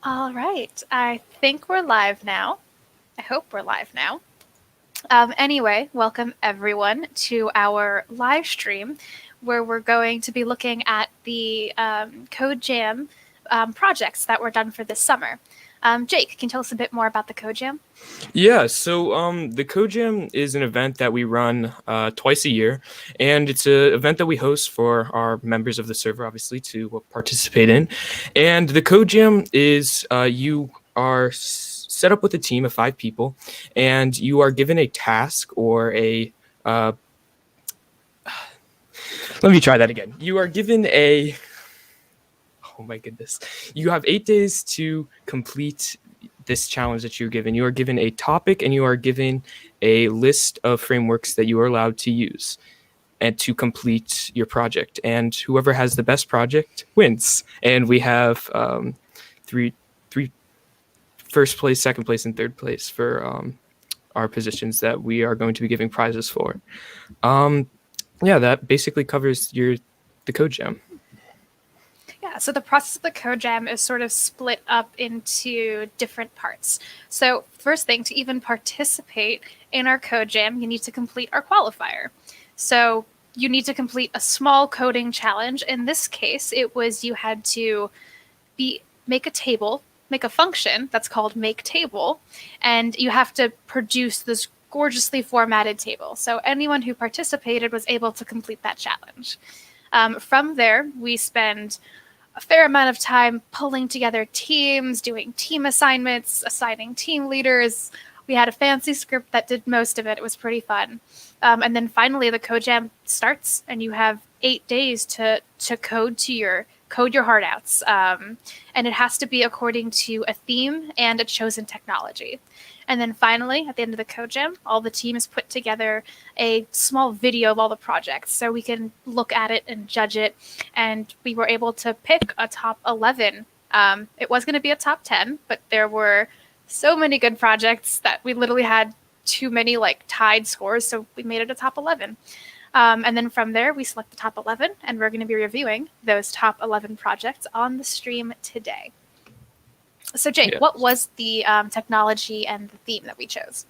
All right. I think we're live now. I hope we're live now. Anyway, welcome everyone to our live stream where we're going to be looking at the Code Jam projects that were done for this summer. Jake, can you tell us a bit more about the Code Jam? Yeah, so the Code Jam is an event that we run twice a year, and it's an event that we host for our members of the server, obviously, to participate in. And the Code Jam is you are set up with a team of 5 people, and you are given a task or a let me try that again. You are given a oh my goodness. You have 8 days to complete this challenge that you're given. You are given a topic and you are given a list of frameworks that you are allowed to use and to complete your project. And whoever has the best project wins. And we have three first place, second place, and third place for our positions that we are going to be giving prizes for. Yeah, that basically covers the Code Jam. Yeah, so the process of the Code Jam is sort of split up into different parts. So first thing, to even participate in our Code Jam, you need to complete our qualifier. So you need to complete a small coding challenge. In this case, it was you had to make a table, make a function that's called make table, and you have to produce this gorgeously formatted table. So anyone who participated was able to complete that challenge. From there, we spend a fair amount of time pulling together teams, doing team assignments, assigning team leaders. We had a fancy script that did most of it. It was pretty fun. And then finally, the Code Jam starts, and you have 8 days to code your heart outs. And it has to be according to a theme and a chosen technology. And then finally, at the end of the Code Jam, all the teams put together a small video of all the projects so we can look at it and judge it. And we were able to pick a top 11. It was going to be a top 10, but there were so many good projects that we literally had too many tied scores, so we made it a top 11. And then from there, we select the top 11, and we're going to be reviewing those top 11 projects on the stream today. So, Jake, What was the technology and the theme that we chose?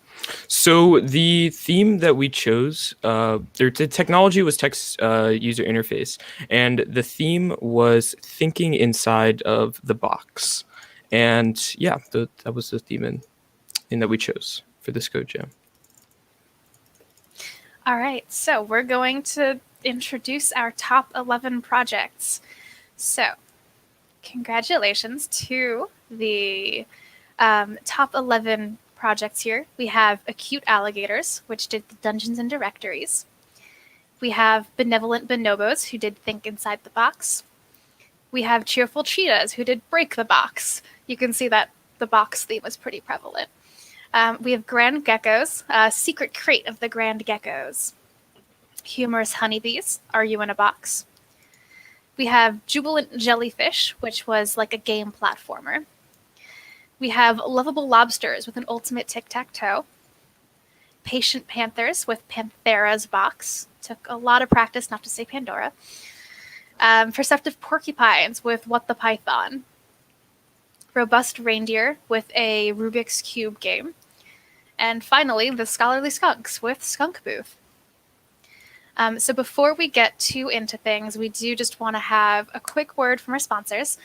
So the theme that we chose, the technology was text user interface, and the theme was thinking inside of the box. And yeah, that was the theme in that we chose for this Code Jam. All right, so we're going to introduce our top 11 projects. So, congratulations to the top 11 projects here. We have Acute Alligators, which did the Dungeons and Directories. We have Benevolent Bonobos, who did Think Inside the Box. We have Cheerful Cheetahs, who did Break the Box. You can see that the box theme was pretty prevalent. We have Grand Geckos, Secret Crate of the Grand Geckos. Humorous Honeybees, Are You in a Box? We have Jubilant Jellyfish, which was like a game platformer. We have Lovable Lobsters with an ultimate tic-tac-toe. Patient Panthers with Panthera's Box. Took a lot of practice not to say Pandora. Perceptive Porcupines with What the Python. Robust Reindeer with a Rubik's Cube game. And finally, the Scholarly Skunks with Skunk Booth. So before we get too into things, we do just want to have a quick word from our sponsors.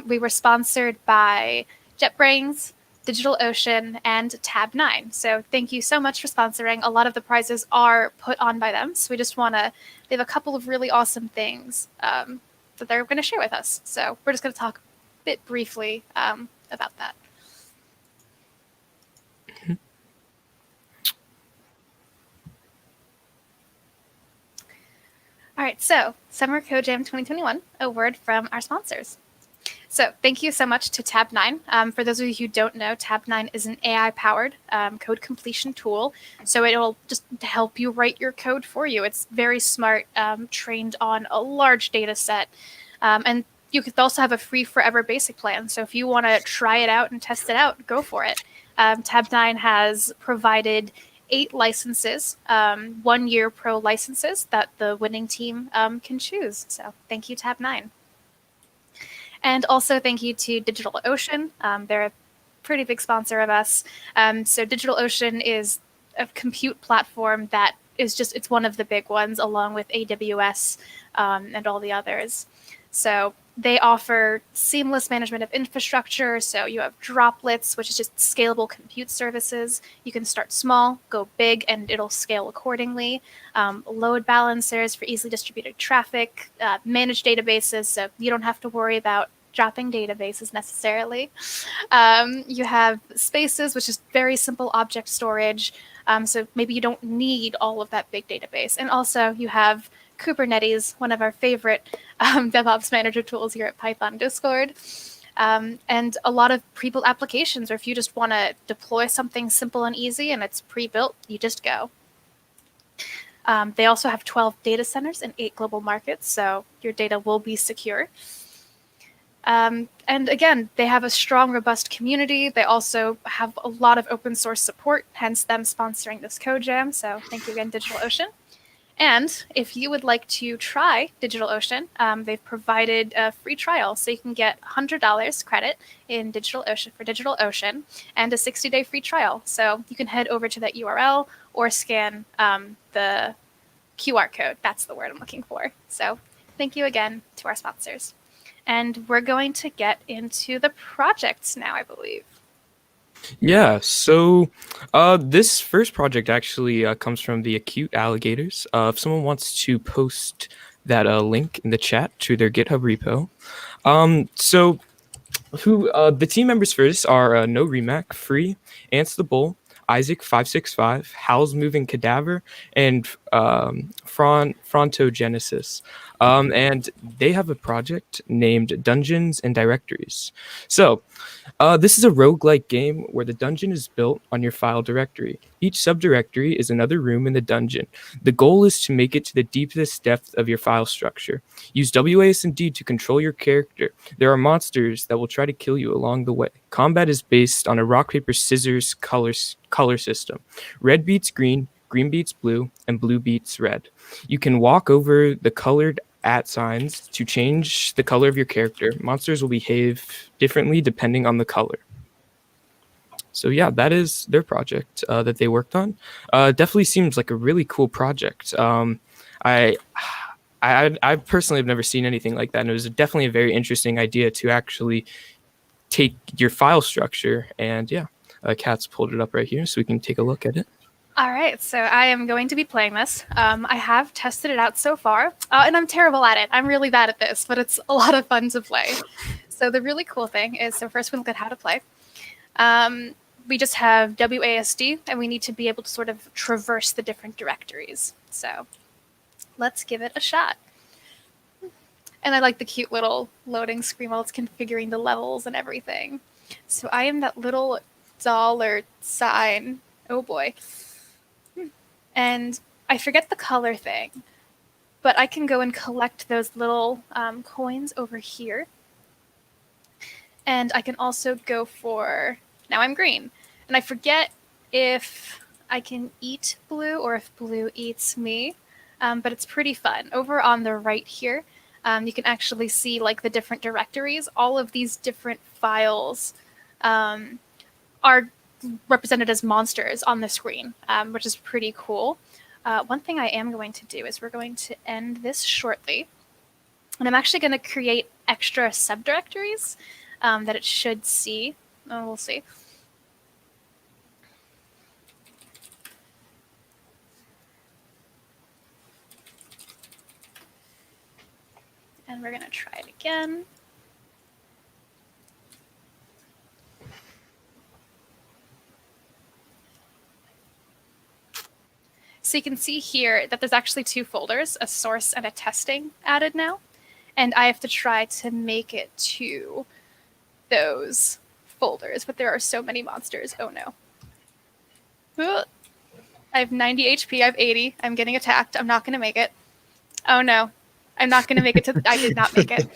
We were sponsored by JetBrains, DigitalOcean, and Tab9. So thank you so much for sponsoring. A lot of the prizes are put on by them. So we just want to, they have a couple of really awesome things that they're going to share with us. So we're just going to talk a bit briefly about that. All right, so Summer Code Jam 2021, a word from our sponsors. So thank you so much to Tab9. For those of you who don't know, Tab9 is an AI-powered code completion tool. So it'll just help you write your code for you. It's very smart, trained on a large data set. And you could also have a free forever basic plan. So if you want to try it out and test it out, go for it. Tab9 has provided 8 licenses, 1-year pro licenses that the winning team can choose. So thank you, Tab9. And also thank you to DigitalOcean. They're a pretty big sponsor of us. So DigitalOcean is a compute platform that is just, it's one of the big ones along with AWS and all the others. So they offer seamless management of infrastructure. So you have droplets, which is just scalable compute services. You can start small, go big, and it'll scale accordingly. Load balancers for easily distributed traffic, managed databases, so you don't have to worry about dropping databases necessarily. You have spaces, which is very simple object storage. So maybe you don't need all of that big database. And also you have Kubernetes, one of our favorite DevOps manager tools here at Python Discord. And a lot of pre-built applications, or if you just want to deploy something simple and easy and it's pre-built, you just go. They also have 12 data centers in 8 global markets, so your data will be secure. And again, they have a strong, robust community. They also have a lot of open source support, hence them sponsoring this code jam. So thank you again, DigitalOcean. And if you would like to try DigitalOcean, they've provided a free trial. So you can get $100 credit in DigitalOcean for DigitalOcean and a 60-day free trial. So you can head over to that URL or scan the QR code. That's the word I'm looking for. So thank you again to our sponsors. And we're going to get into the projects now, I believe. Yeah, so this first project actually comes from the Acute Alligators. If someone wants to post that link in the chat to their GitHub repo. So the team members for this are No Remac, Free, Ants the Bull, Isaac565, Howl's Moving Cadaver, and Frontogenesis. And they have a project named Dungeons and Directories. So this is a roguelike game where the dungeon is built on your file directory. Each subdirectory is another room in the dungeon. The goal is to make it to the deepest depth of your file structure. Use WASD to control your character. There are monsters that will try to kill you along the way. Combat is based on a rock, paper, scissors color system. Red beats green, green beats blue, and blue beats red. You can walk over the colored @ signs to change the color of your character. Monsters will behave differently depending on the color. So yeah, that is their project that they worked on. Definitely seems like a really cool project. I personally have never seen anything like that, and it was definitely a very interesting idea to actually take your file structure and yeah, Kat's pulled it up right here so we can take a look at it. All right, so I am going to be playing this. I have tested it out so far, and I'm terrible at it. I'm really bad at this, but it's a lot of fun to play. So the really cool thing is, so first we look at how to play. We just have WASD, and we need to be able to sort of traverse the different directories. So let's give it a shot. And I like the cute little loading screen while it's configuring the levels and everything. So I am that little dollar sign. Oh boy. And I forget the color thing, but I can go and collect those little coins over here. And I can also go for, now I'm green. And I forget if I can eat blue or if blue eats me, but it's pretty fun. Over on the right here, you can actually see like the different directories. All of these different files are represented as monsters on the screen, which is pretty cool. One thing I am going to do is we're going to end this shortly, and I'm actually going to create extra subdirectories that it should see. Oh, we'll see. And we're going to try it again. So you can see here that there's actually 2 folders, a source and a testing added now. And I have to try to make it to those folders, but there are so many monsters. Oh no. I have 90 HP, I have 80. I'm getting attacked. I'm not going to make it. Oh no. I'm not going to make it to. I did not make it.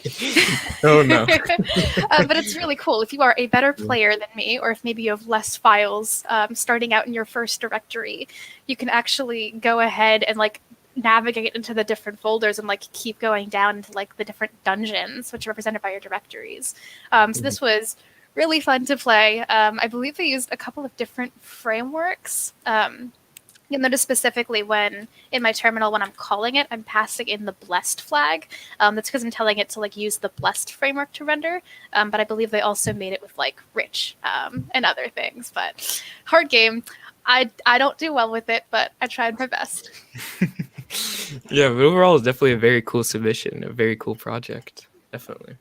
Oh no. But it's really cool. If you are a better player than me, or if maybe you have less files starting out in your first directory, you can actually go ahead and like navigate into the different folders and like keep going down into like the different dungeons, which are represented by your directories. So this was really fun to play. I believe they used a couple of different frameworks. You'll notice specifically when in my terminal, when I'm calling it, I'm passing in the blessed flag. That's because I'm telling it to like use the blessed framework to render. But I believe they also made it with like rich and other things. But hard game. I don't do well with it, but I tried my best. Yeah, but overall, it's definitely a very cool submission, a very cool project. Definitely.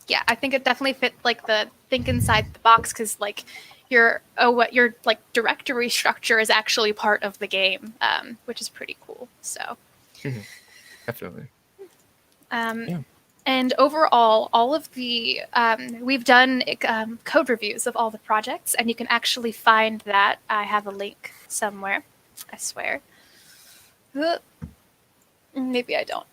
Yeah, I think it definitely fit like the think inside the box because like your like directory structure is actually part of the game, which is pretty cool. So Definitely. Yeah. And overall, all of the we've done code reviews of all the projects, and you can actually find that. I have a link somewhere, I swear. Maybe I don't.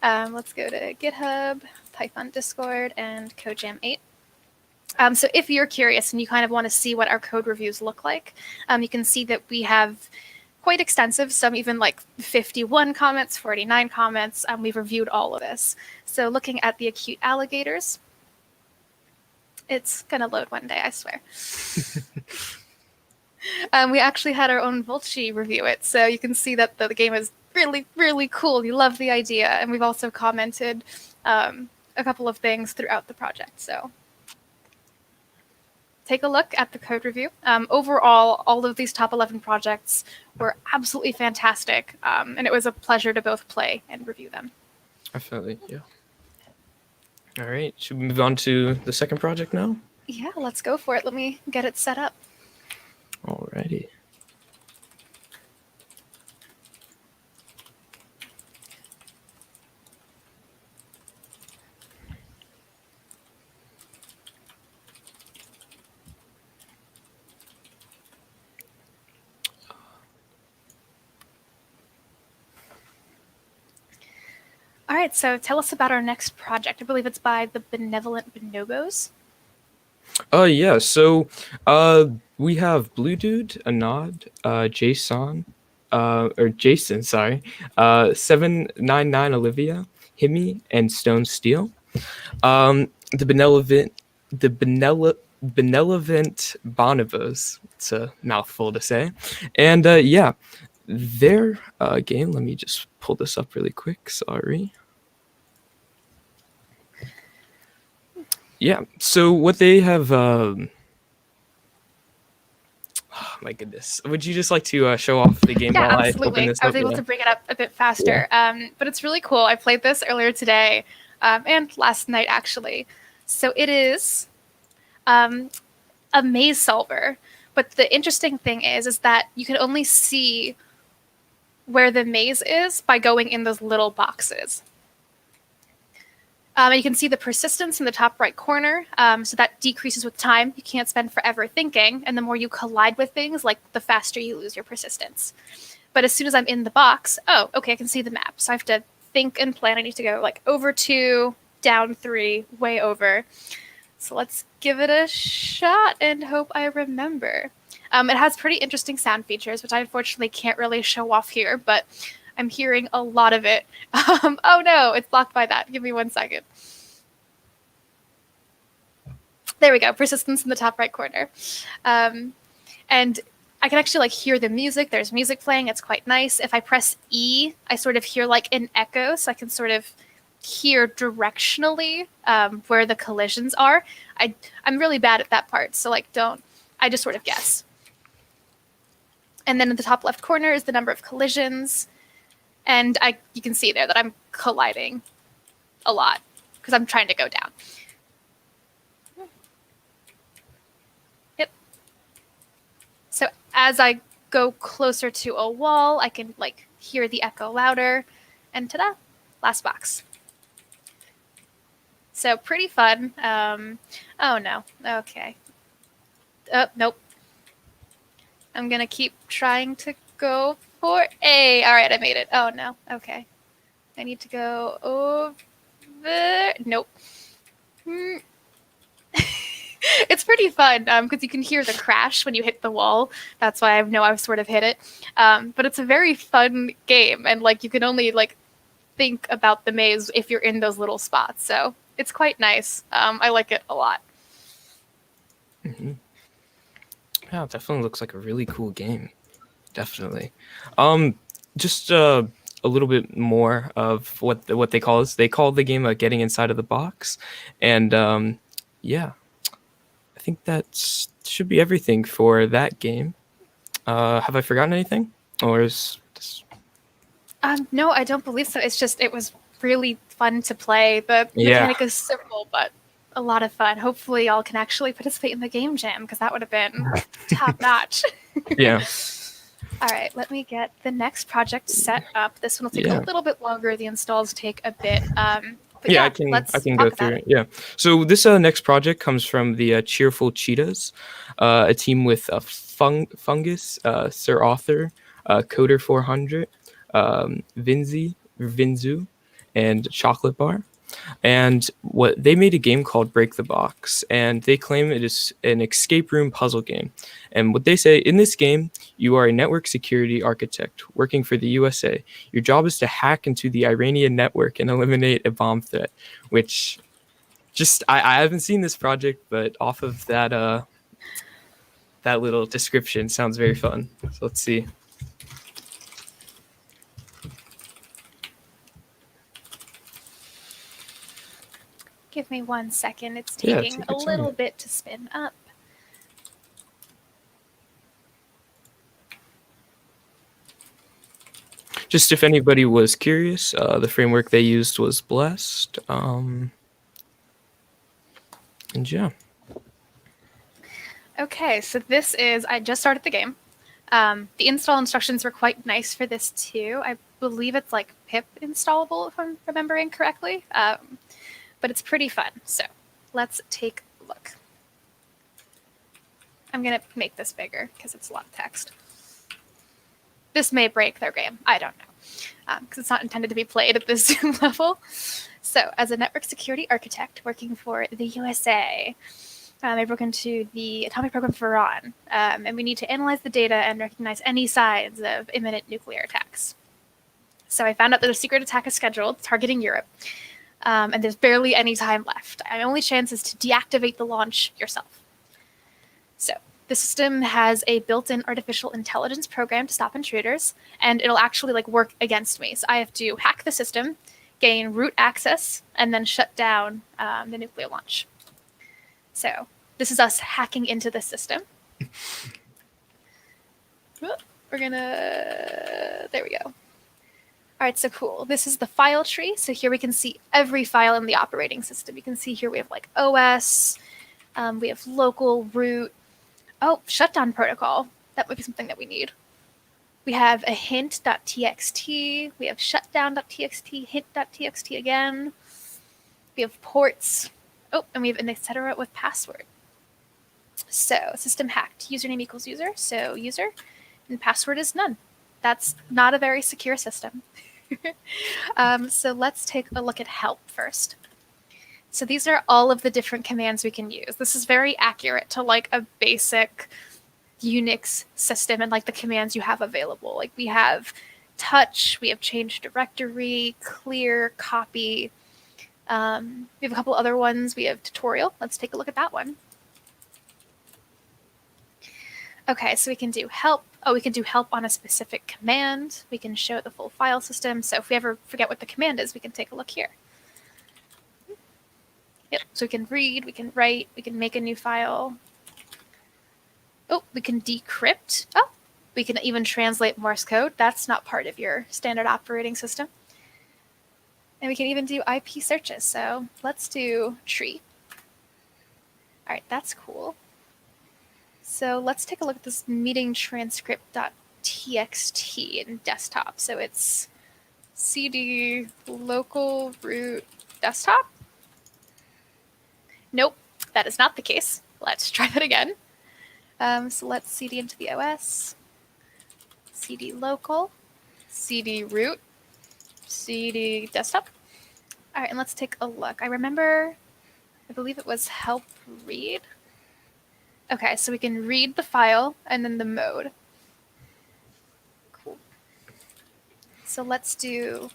Let's go to GitHub, Python Discord, and CodeJam 8. So if you're curious and you kind of want to see what our code reviews look like, you can see that we have quite extensive, some even like 51 comments, 49 comments. We've reviewed all of this. So looking at the acute alligators, it's going to load one day, I swear. We actually had our own Vulchi review it, so you can see that the game is really, really cool. You love the idea, and we've also commented a couple of things throughout the project. So take a look at the code review. Overall, all of these top 11 projects were absolutely fantastic, and it was a pleasure to both play and review them. Definitely, yeah. All right, should we move on to the second project now? Yeah, let's go for it. Let me get it set up. Alrighty. All right, so tell us about our next project. I believe it's by the Benevolent bonobos. Yeah, so we have Blue Dude, Anad, Jason, sorry, 799 Olivia, Himi, and Stone Steel. The benevolent bonobos. It's a mouthful to say. And yeah, their game, let me just pull this up really quick, sorry. Yeah, so what they have oh my goodness, would you just like to show off the game while I open this up? I was able to bring it up a bit faster. But it's really cool. I played this earlier today and last night actually. So it is a maze solver, but the interesting thing is that you can only see where the maze is by going in those little boxes. And you can see the persistence in the top right corner. So that decreases with time. You can't spend forever thinking. And the more you collide with things, like the faster you lose your persistence. But as soon as I'm in the box, oh, okay, I can see the map. So I have to think and plan. I need to go like over 2, down 3, way over. So let's give it a shot and hope I remember. It has pretty interesting sound features, which I unfortunately can't really show off here, but I'm hearing a lot of it. Oh no, it's blocked by that. Give me 1 second. There we go, persistence in the top right corner. And I can actually like hear the music. There's music playing, it's quite nice. If I press E, I sort of hear like an echo, so I can sort of hear directionally where the collisions are. I'm really bad at that part, so like I just sort of guess. And then in the top left corner is the number of collisions. And you can see there that I'm colliding a lot because I'm trying to go down. Yep. So as I go closer to a wall, I can like hear the echo louder. And ta-da, last box. So pretty fun. Oh no, okay. Oh, nope. I'm gonna keep trying to go for A. All right, I made it. Oh no, okay. I need to go over. Nope. It's pretty fun because you can hear the crash when you hit the wall. That's why I know I've sort of hit it. But it's a very fun game, and like you can only like think about the maze if you're in those little spots. So it's quite nice. I like it a lot. Mm-hmm. Yeah, it definitely looks like a really cool game. Definitely. Just a little bit more of what they call this. They call the game getting inside of the box, and yeah, I think that should be everything for that game. Have I forgotten anything, or is this... No, I don't believe so. It's just it was really fun to play. The Yeah, mechanic is simple, but a lot of fun. Hopefully, y'all can actually participate in the game jam because that would have been top notch. yeah, All right, let me get the next project set up. This one will take yeah. a little bit longer. The installs take a bit. But Yeah, yeah, I can let's go talk about through it. it. Yeah. So this next project comes from the Cheerful Cheetahs, a team with Fungus, Sir Author, Coder 400, Vinzu, and Chocolate Bar. And what they made a game called Break the Box, and they claim it is an escape room puzzle game. And what they say in this game, you are a network security architect working for the USA. Your job is to hack into the Iranian network and eliminate a bomb threat. Which, just I haven't seen this project, but off of that little description, sounds very fun. So let's see. Give me 1 second. It's Yeah, taking take a your time. little bit to spin up. Just if anybody was curious, the framework they used was Blessed. And yeah. Okay, so this is, I just started the game. The install instructions were quite nice for this too. I believe it's like pip installable, if I'm remembering correctly. But it's pretty fun. So let's take a look. I'm going to make this bigger because it's a lot of text. This may break their game. I don't know. Because it's not intended to be played at this Zoom level. So as a network security architect working for the USA, I broke into the atomic program for Iran, and we need to analyze the data and recognize any signs of imminent nuclear attacks. So I found out that a secret attack is scheduled, targeting Europe, and there's barely any time left. My only chance is to deactivate the launch yourself. So the system has a built-in artificial intelligence program to stop intruders, and it'll actually like work against me. So I have to hack the system, gain root access, and then shut down the nuclear launch. So this is us hacking into the system. We're gonna, there we go. All right, so cool. This is the file tree. So here we can see every file in the operating system. You can see here we have like OS, we have local, root. Oh, shutdown protocol. That might be something that we need. We have a hint.txt. We have shutdown.txt, hint.txt again. We have ports. Oh, and we have an etc. with password. So system hacked, username equals user, so user, and password is none. That's not a very secure system. So let's take a look at help first. So these are all of the different commands we can use. This is very accurate to like a basic Unix system and like the commands you have available. Like we have touch, we have change directory, clear, copy. We have a couple other ones. We have tutorial. Let's take a look at that one. Okay, so we can do help. Oh, we can do help on a specific command. We can show the full file system. So if we ever forget what the command is, we can take a look here. Yep, so we can read, we can write, we can make a new file. Oh, we can decrypt. Oh, we can even translate Morse code. That's not part of your standard operating system. And we can even do IP searches. So let's do tree. All right, that's cool. So let's take a look at this meeting transcript.txt in desktop. So it's cd local root desktop. Nope, that is not the case. Let's try that again. So let's cd into the OS, cd local, cd root, cd desktop. All right, and let's take a look. I believe it was help read. Okay, so we can read the file and then the mode. Cool. So let's do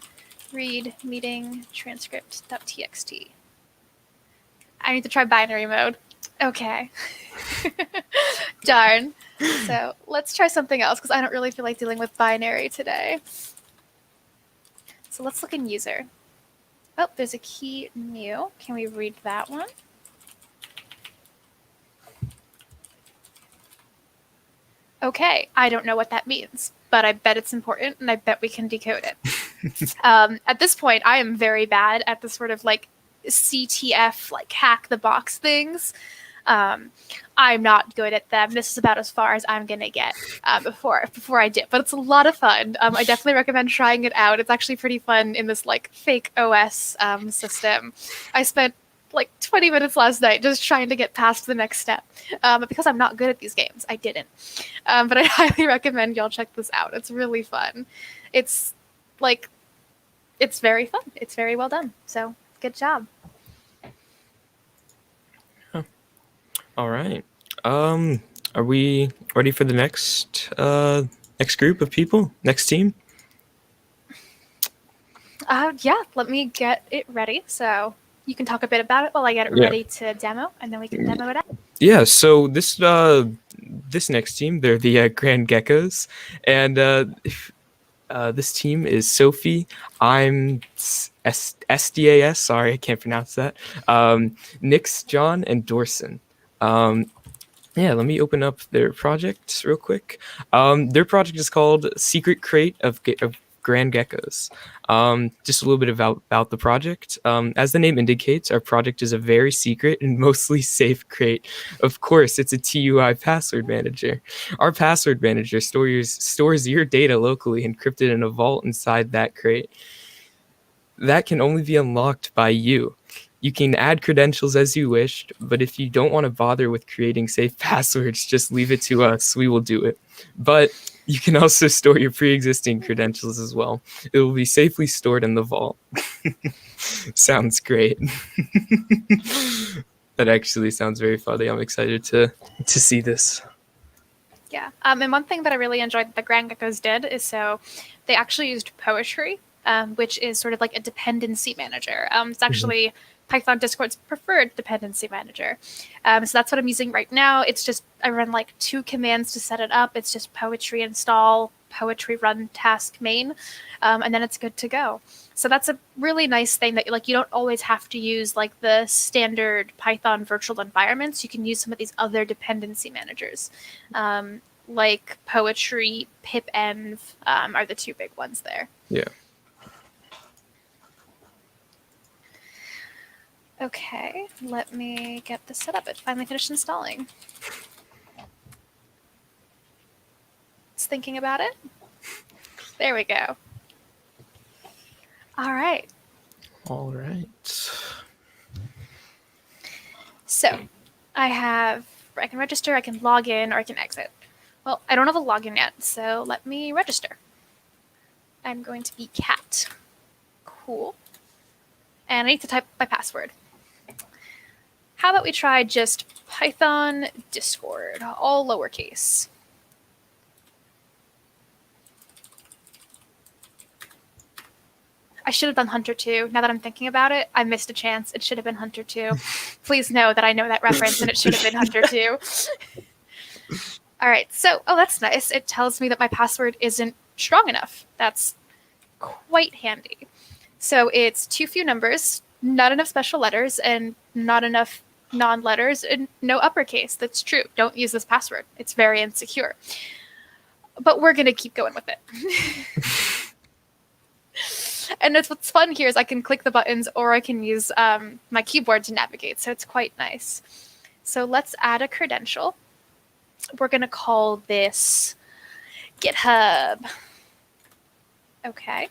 read meeting transcript.txt. I need to try binary mode. Okay. Darn. So let's try something else because I don't really feel like dealing with binary today. So let's look in user. Oh, there's a key new. Can we read that one? Okay, I don't know what that means, but I bet it's important and I bet we can decode it. At this point, I am very bad at the sort of like CTF, like hack the box things. I'm not good at them. This is about as far as I'm gonna get before I dip. But it's a lot of fun. I definitely recommend trying it out. It's actually pretty fun in this like fake OS system. I spent like 20 minutes last night just trying to get past the next step. But because I'm not good at these games, I didn't. But I highly recommend y'all check this out. It's really fun. It's like, it's very fun. It's very well done. So good job. All right. Are we ready for the next group of people? Next team? Yeah, let me get it ready. So you can talk a bit about it while I get it ready to demo, and then we can demo it out. Yeah, so this next team, they're the Grand Geckos, and this team is Sophie. I'm SDAS. Sorry, I can't pronounce that. Nix, John, and Dorson. Yeah, let me open up their project real quick. Their project is called Secret Crate of Grand Geckos. Just a little bit about the project. As the name indicates, our project is a very secret and mostly safe crate. Of course, it's a TUI password manager. Our password manager stores your data locally encrypted in a vault inside that crate. That can only be unlocked by you. You can add credentials as you wish, but if you don't want to bother with creating safe passwords, just leave it to us. We will do it. But you can also store your pre-existing credentials as well. It will be safely stored in the vault. Sounds great. That actually sounds very funny. I'm excited to see this. Yeah. And one thing that I really enjoyed that the Grand Geckos did is so they actually used poetry, which is sort of like a dependency manager. It's actually Python Discord's preferred dependency manager. So that's what I'm using right now. It's just, I run like 2 commands to set it up. It's just poetry install, poetry run task main, and then it's good to go. So that's a really nice thing that like you don't always have to use like the standard Python virtual environments. You can use some of these other dependency managers. Like poetry, pipenv are the 2 big ones there. Yeah. Okay, let me get this set up. It finally finished installing. Just thinking about it. There we go. All right. All right. So I can register, I can log in, or I can exit. Well, I don't have a login yet, so let me register. I'm going to be cat. Cool. And I need to type my password. How about we try just Python Discord, all lowercase. I should have done Hunter 2. Now that I'm thinking about it, I missed a chance. It should have been Hunter 2. Please know that I know that reference and it should have been Hunter 2. All right, so, oh, that's nice. It tells me that my password isn't strong enough. That's quite handy. So it's too few numbers, not enough special letters, and not enough non-letters, and no uppercase. That's true. Don't use this password. It's very insecure. But we're going to keep going with it. And what's fun here is I can click the buttons or I can use my keyboard to navigate. So it's quite nice. So let's add a credential. We're going to call this GitHub. Okay.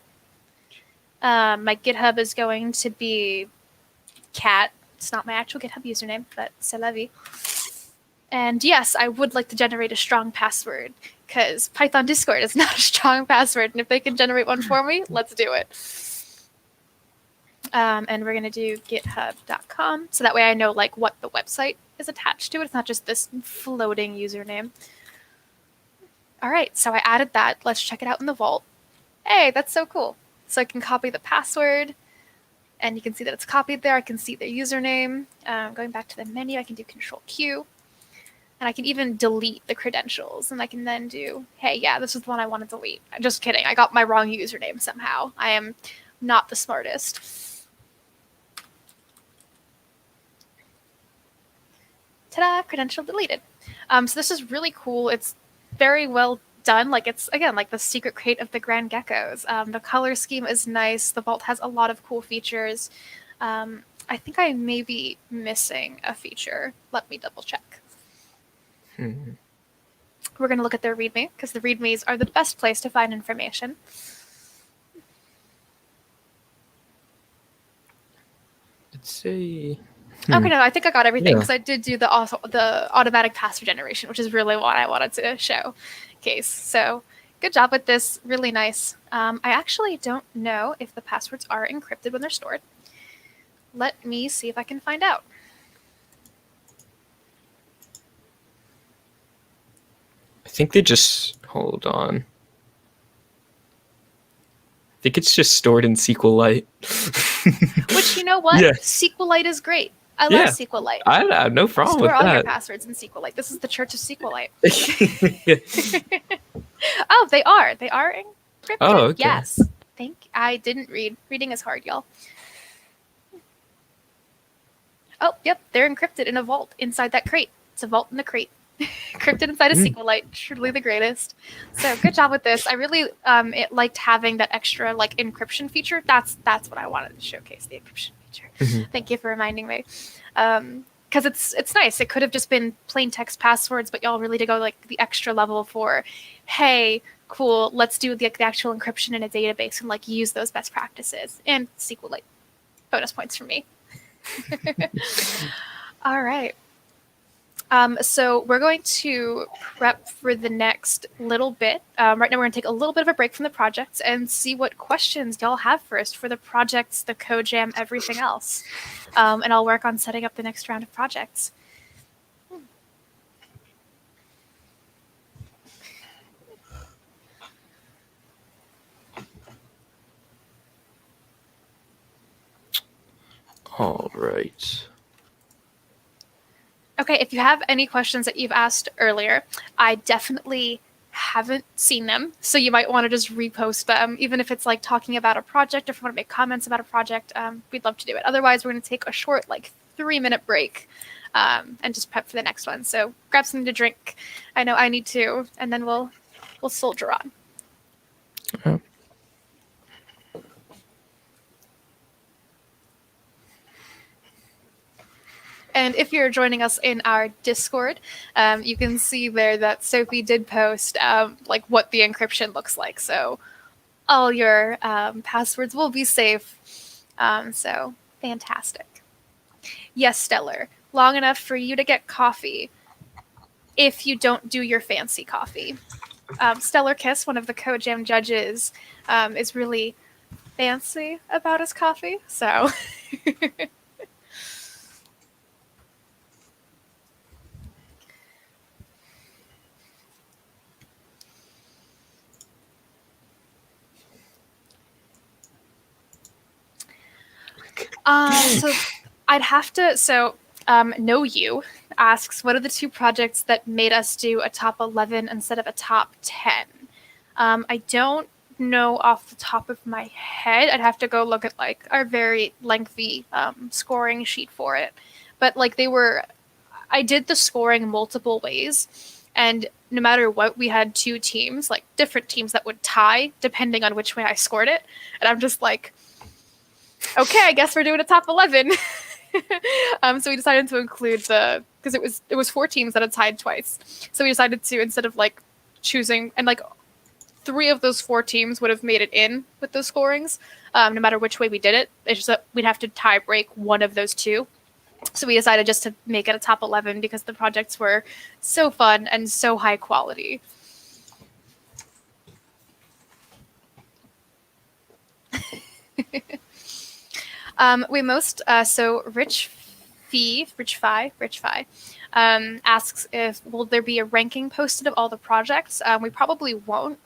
My GitHub is going to be cat. It's not my actual GitHub username, but c'est la vie. And yes, I would like to generate a strong password because Python Discord is not a strong password. And if they can generate one for me, let's do it. And we're going to do github.com. So that way I know like what the website is attached to it. It's not just this floating username. All right, so I added that. Let's check it out in the vault. Hey, that's so cool. So I can copy the password, and you can see that it's copied there. I can see the username. Going back to the menu, I can do Control Q, and I can even delete the credentials. And I can then do, hey, yeah, this is the one I want to delete. Just kidding. I got my wrong username somehow. I am not the smartest. Ta-da! Credential deleted. So this is really cool. It's very well done. Like it's again like the secret crate of the grand geckos. The color scheme is nice. The vault has a lot of cool features. I think I may be missing a feature. Let me double check. We're going to look at their README because the READMEs are the best place to find information. Let's see. Okay, no, I think I got everything because I did do the automatic password generation, which is really what I wanted to showcase. So good job with this. Really nice. I actually don't know if the passwords are encrypted when they're stored. Let me see if I can find out. I think they just, hold on. I think it's just stored in SQLite. Which, you know what? Yeah. SQLite is great. I love SQLite. I have no problem with Store all that. your passwords in SQLite. This is the Church of SQLite. Oh, they are. They are encrypted. Oh, okay. Yes. I didn't read. Reading is hard, y'all. Oh, yep. They're encrypted in a vault inside that crate. It's a vault in a crate. Encrypted inside a SQLite. Truly the greatest. So good job with this. I really liked having that extra like encryption feature. That's what I wanted to showcase, the encryption feature. Thank you for reminding me. Because it's nice. It could have just been plain text passwords, but y'all really did go like the extra level for, hey, cool, let's do the actual encryption in a database and like use those best practices. And SQLite. Bonus points for me. All right. So we're going to prep for the next little bit. Right now we're going to take a little bit of a break from the projects and see what questions y'all have first for the projects, the code jam, everything else. And I'll work on setting up the next round of projects. All right. Okay, if you have any questions that you've asked earlier, I definitely haven't seen them. So you might want to just repost them, even if it's like talking about a project or if you want to make comments about a project, we'd love to do it. Otherwise, we're going to take a short, like 3-minute break and just prep for the next one. So grab something to drink. I know I need to, and then we'll soldier on. Oh. And if you're joining us in our Discord, you can see there that Sophie did post like what the encryption looks like. So all your passwords will be safe. So fantastic. Yes, Stellar. Long enough for you to get coffee if you don't do your fancy coffee. Stellar Kiss, one of the Code Jam judges, is really fancy about his coffee. So... So I'd have to. So Know You asks, what are the 2 projects that made us do a top 11 instead of a top 10? I don't know off the top of my head. I'd have to go look at like our very lengthy scoring sheet for it. But like I did the scoring multiple ways, and no matter what, we had 2 teams, like different teams that would tie depending on which way I scored it. And I'm just like, okay, I guess we're doing a top 11. So we decided to include because it was 4 teams that had tied twice. So we decided to, instead of like choosing, and like 3 of those 4 teams would have made it in with those scorings, no matter which way we did it. It's just that we'd have to tie break one of those 2. So we decided just to make it a top 11 because the projects were so fun and so high quality. We most so Rich Fi asks if will there be a ranking posted of all the projects. We probably won't.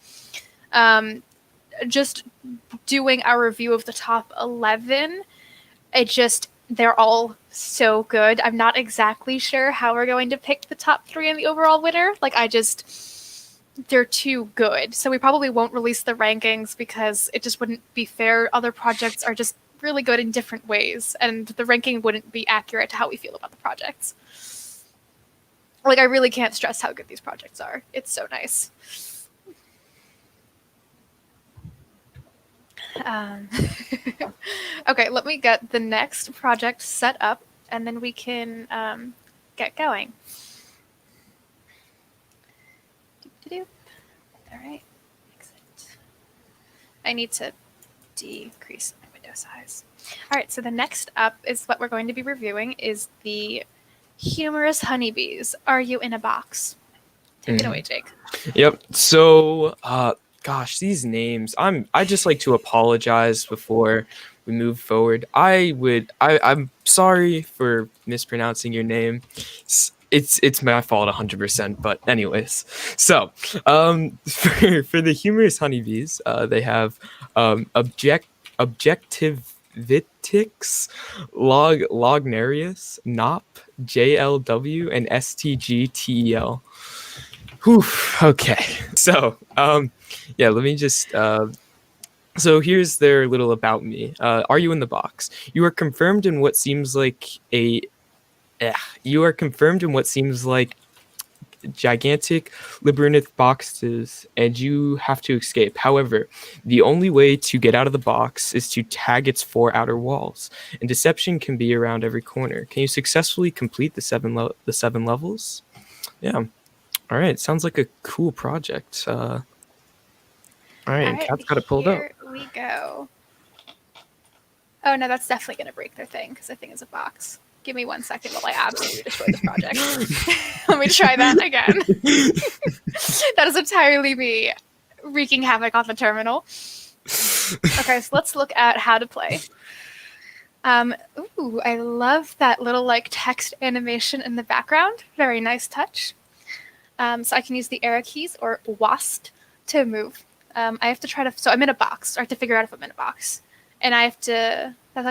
Just doing our review of the top 11, they're all so good. I'm not exactly sure how we're going to pick the top 3 and the overall winner. They're too good. So we probably won't release the rankings because it just wouldn't be fair. Other projects are just really good in different ways, and the ranking wouldn't be accurate to how we feel about the projects. I really can't stress how good these projects are. It's so nice. Okay, let me get the next project set up, and then we can get going. All right, exit. I need to decrease my window size. All right, so the next up is what we're going to be reviewing is the Humorous honeybees. Are you in a box? Take it away, Jake. Yep. So, gosh, these names. I just like to apologize before we move forward. I'm sorry for mispronouncing your name. It's my fault 100%. But anyways, so for the Humorous honeybees, they have objectivitix, lognarius, nop, JLW, and STGTEL. Whew, okay. So, yeah, let me just. So here's their little about me. Are you in the box? You are confirmed in what seems like You are confirmed in what seems like gigantic labyrinth boxes, and you have to escape. However, the only way to get out of the box is to tag its 4 outer walls, and deception can be around every corner. Can you successfully complete the 7 levels? Yeah. All right, sounds like a cool project. All right, Kat's got it pulled up. Here we go. Oh no, that's definitely going to break their thing because their thing is a box. Give me 1 second while I absolutely destroy this project. Let me try that again. That is entirely me wreaking havoc on the terminal. Okay, so let's look at how to play. Ooh, I love that little text animation in the background. Very nice touch. So I can use the arrow keys or WASD to move. I have to so I'm in a box. I have to figure out if I'm in a box. And I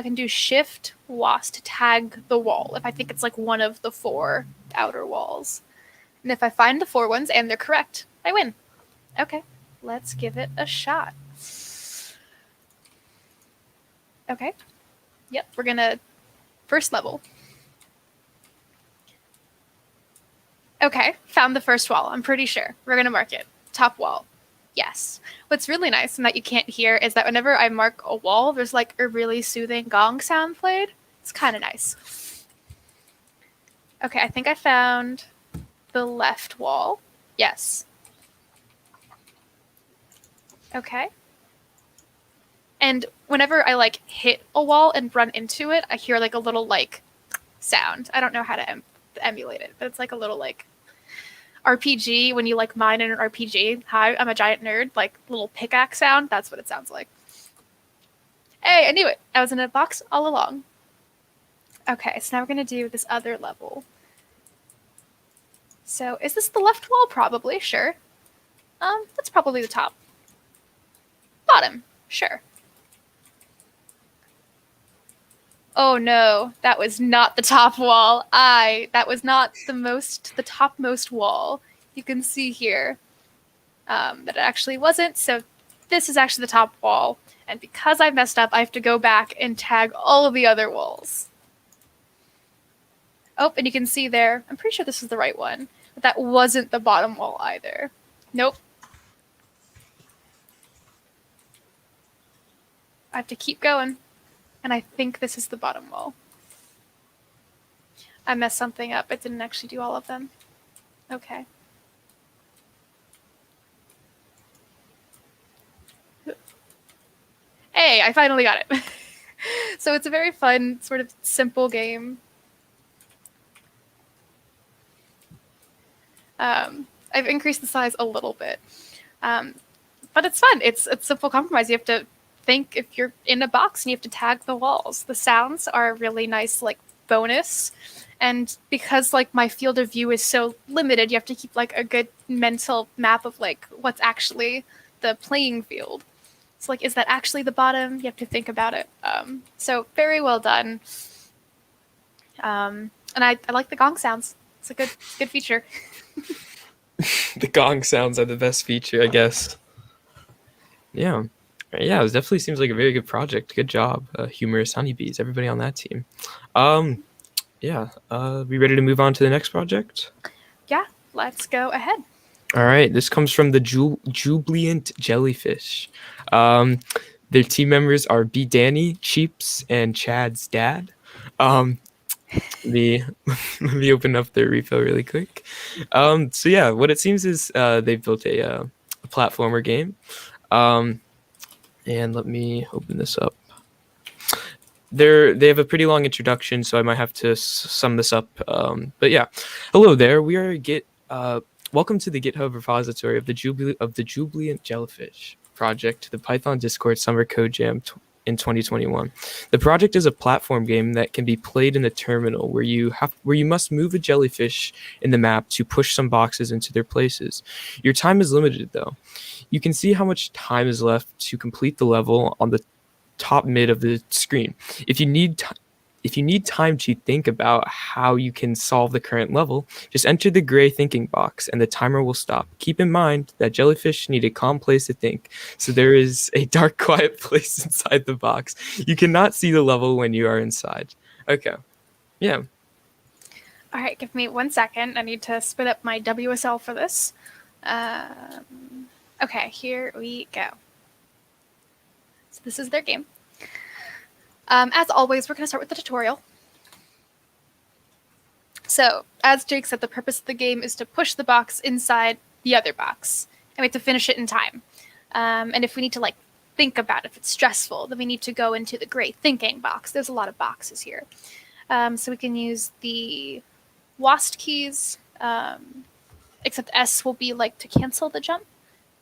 can do Shift WASD to tag the wall if I think it's one of the 4 outer walls. And if I find the 4 ones and they're correct, I win. Okay, let's give it a shot. Okay. Yep, we're gonna first level. Okay, found the first wall. I'm pretty sure. We're gonna mark it. Top wall. Yes. What's really nice and that you can't hear is that whenever I mark a wall, there's a really soothing gong sound played. It's kind of nice. Okay, I think I found the left wall. Yes. Okay. And whenever I hit a wall and run into it, I hear a little sound. I don't know how to emulate it, but it's a little RPG when you mine in an RPG. Hi, I'm a giant nerd. Little pickaxe sound. That's what it sounds like. Hey, I knew it. I was in a box all along. Okay, so now we're gonna do this other level. So is this the left wall? Probably, sure. That's probably the top. Bottom, sure. Oh no, that was not the top wall. That was not the topmost wall. You can see here that it actually wasn't. So this is actually the top wall. And because I messed up, I have to go back and tag all of the other walls. Oh, and you can see there, I'm pretty sure this is the right one, but that wasn't the bottom wall either. Nope. I have to keep going. And I think this is the bottom wall. I messed something up. It didn't actually do all of them. Okay. Hey, I finally got it. So it's a very fun, sort of simple game. I've increased the size a little bit. But it's fun. It's simple compromise. You have to think if you're in a box and you have to tag the walls. The sounds are a really nice like bonus. And because like my field of view is so limited, you have to keep like a good mental map of like what's actually the playing field. It's like, is that actually the bottom? You have to think about it. So very well done. And I like the gong sounds. It's a good feature. The gong sounds are the best feature, I guess. Yeah. Yeah, it definitely seems like a very good project. Good job, Humorous honeybees, everybody on that team. Yeah. We ready to move on to the next project? Yeah, let's go ahead. All right. This comes from the Jubilant jellyfish. Their team members are B. Danny, Cheeps, and Chad's dad. Let me open up their repo really quick. So yeah, what it seems is they've built a platformer game. And let me open this up. They have a pretty long introduction, so I might have to sum this up. But yeah, hello there. We are welcome to the GitHub repository of the Jubilant Jellyfish project, the Python Discord Summer Code Jam in 2021. The project is a platform game that can be played in the terminal where you must move a jellyfish in the map to push some boxes into their places. Your time is limited though. You can see how much time is left to complete the level on the top mid of the screen. If you need time to think about how you can solve the current level, just enter the gray thinking box and the timer will stop. Keep in mind that jellyfish need a calm place to think, so there is a dark, quiet place inside the box. You cannot see the level when you are inside. Okay. Yeah. All right, give me 1 second. I need to spin up my WSL for this. Okay, here we go. So this is their game. As always, we're going to start with the tutorial. So, as Jake said, the purpose of the game is to push the box inside the other box, and we have to finish it in time. And if we need to like think about it, if it's stressful, then we need to go into the gray thinking box. There's a lot of boxes here. So we can use the WASD keys, except S will be like to cancel the jump,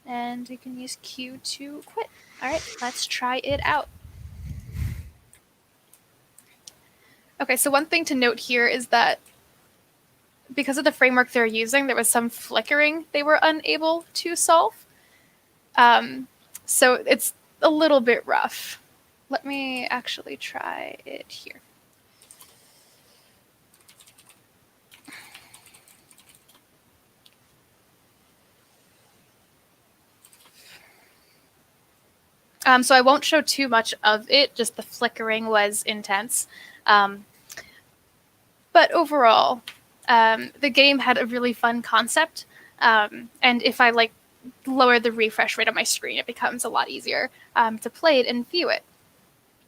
and we can use Q to quit. All right, let's try it out. Okay, so one thing to note here is that because of the framework they're using, there was some flickering they were unable to solve. So it's a little bit rough. Let me actually try it here. So I won't show too much of it, just the flickering was intense. But overall, the game had a really fun concept. And if I like lower the refresh rate on my screen, it becomes a lot easier to play it and view it.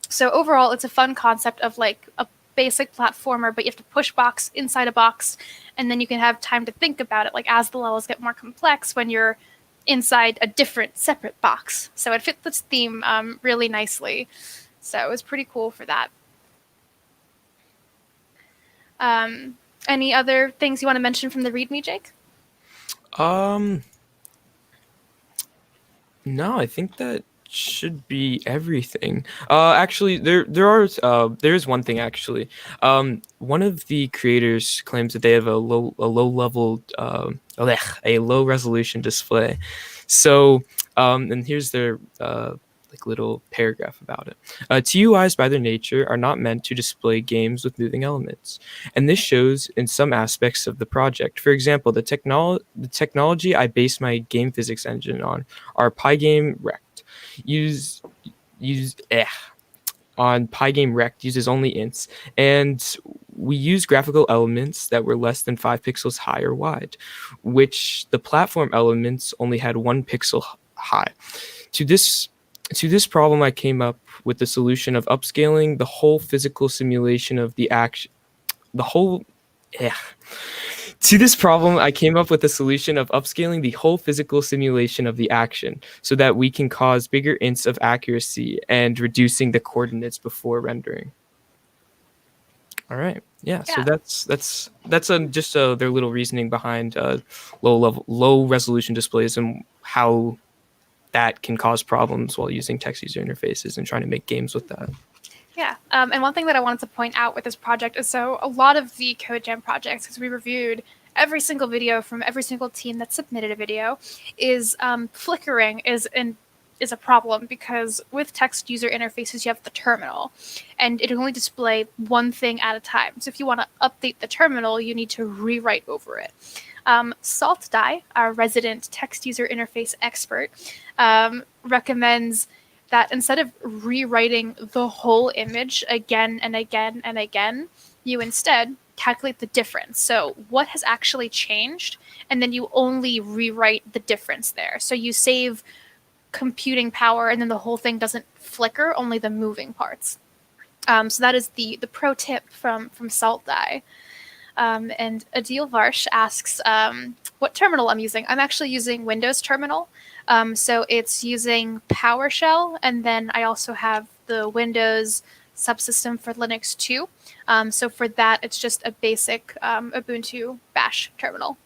So overall, it's a fun concept of like a basic platformer, but you have to push box inside a box, and then you can have time to think about it, like as the levels get more complex when you're inside a different separate box. So it fit this theme really nicely. So it was pretty cool for that. Any other things you want to mention from the README, Jake? No, I think that should be everything. Actually, there is one thing actually. One of the creators claims that they have a low resolution display. So, and here's their little paragraph about it. TUIs by their nature are not meant to display games with moving elements, and this shows in some aspects of the project. For example, the technology I base my game physics engine on are Pygame Rect. On Pygame Rect uses only ints, and we use graphical elements that were less than 5 pixels high or wide, which the platform elements only had 1 pixel high. To this problem, I came up with the solution of upscaling the whole physical simulation of the action. To this problem, I came up with a solution of upscaling the whole physical simulation of the action so that we can cause bigger ints of accuracy and reducing the coordinates before rendering. All right. Yeah. So that's just their little reasoning behind low resolution displays and how that can cause problems while using text user interfaces and trying to make games with that. Yeah, and one thing that I wanted to point out with this project is so a lot of the Code Jam projects, because we reviewed every single video from every single team that submitted a video, is flickering is a problem, because with text user interfaces you have the terminal, and it only display one thing at a time. So if you want to update the terminal, you need to rewrite over it. Salt Die, our resident text user interface expert, recommends that instead of rewriting the whole image again and again and again, you instead calculate the difference. So what has actually changed, and then you only rewrite the difference there. So you save computing power, and then the whole thing doesn't flicker, only the moving parts. So that is the pro tip from Salt Die. And Adil Varsh asks what terminal I'm using. I'm actually using Windows Terminal. So it's using PowerShell, and then I also have the Windows subsystem for Linux too. So for that, it's just a basic Ubuntu Bash terminal.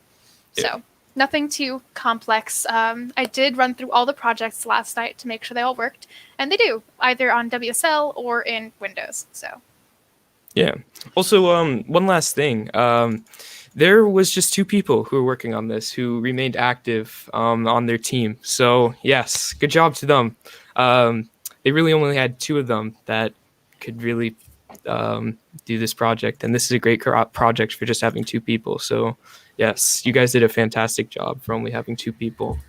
Yeah. So nothing too complex. I did run through all the projects last night to make sure they all worked, and they do, either on WSL or in Windows. So. Yeah. Also, one last thing. There was just 2 people who were working on this who remained active on their team. So yes, good job to them. They really only had 2 of them that could really do this project, and this is a great project for just having 2 people. So yes, you guys did a fantastic job for only having 2 people.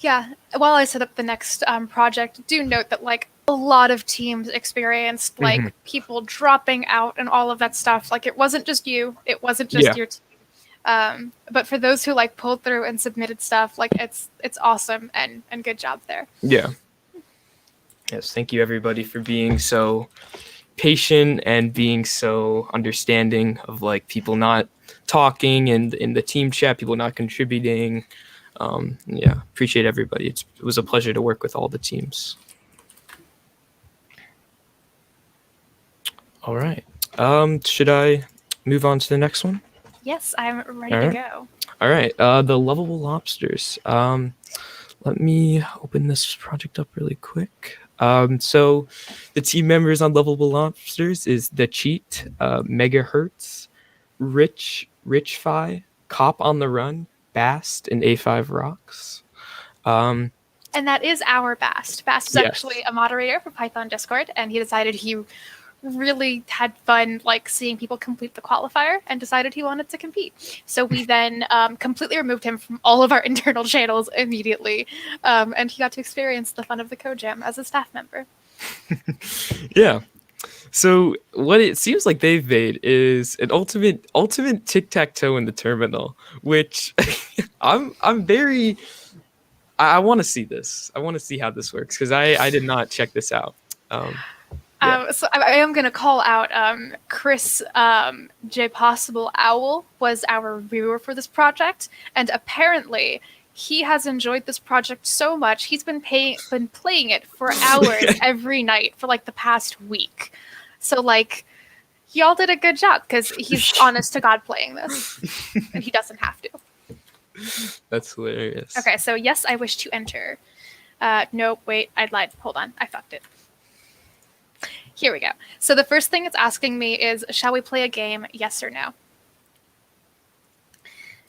Yeah, while I set up the next project, do note that like a lot of teams experienced like people dropping out and all of that stuff. Like it wasn't just you, it wasn't just your team. But for those who like pulled through and submitted stuff, like it's awesome, and good job there. Yeah. Yes, thank you everybody for being so patient and being so understanding of like people not talking and in the team chat, people not contributing. Yeah, appreciate everybody. It was a pleasure to work with all the teams. All right. Should I move on to the next one? Yes, I'm ready to go. All right. The Lovable Lobsters. Let me open this project up really quick. So the team members on Lovable Lobsters is The Cheat, Megahertz, Richfi, Cop on the Run, Bast, and A5 Rocks. And that is our Bast. Bast is Yes. actually a moderator for Python Discord, and he decided he really had fun like seeing people complete the qualifier and decided he wanted to compete. So we then completely removed him from all of our internal channels immediately, and he got to experience the fun of the Code Jam as a staff member. Yeah. So what it seems like they've made is an ultimate tic-tac-toe in the terminal, which I'm very I want to see this. I want to see how this works because I did not check this out. So I am going to call out Chris J. Possible Owl was our reviewer for this project, and apparently he has enjoyed this project so much he's been playing it for hours every night for like the past week. So like y'all did a good job because he's honest to God playing this, and he doesn't have to. That's hilarious. Okay, so yes, I wish to enter. No, wait, I lied. Hold on, I fucked it. Here we go. So the first thing it's asking me is, shall we play a game, yes or no?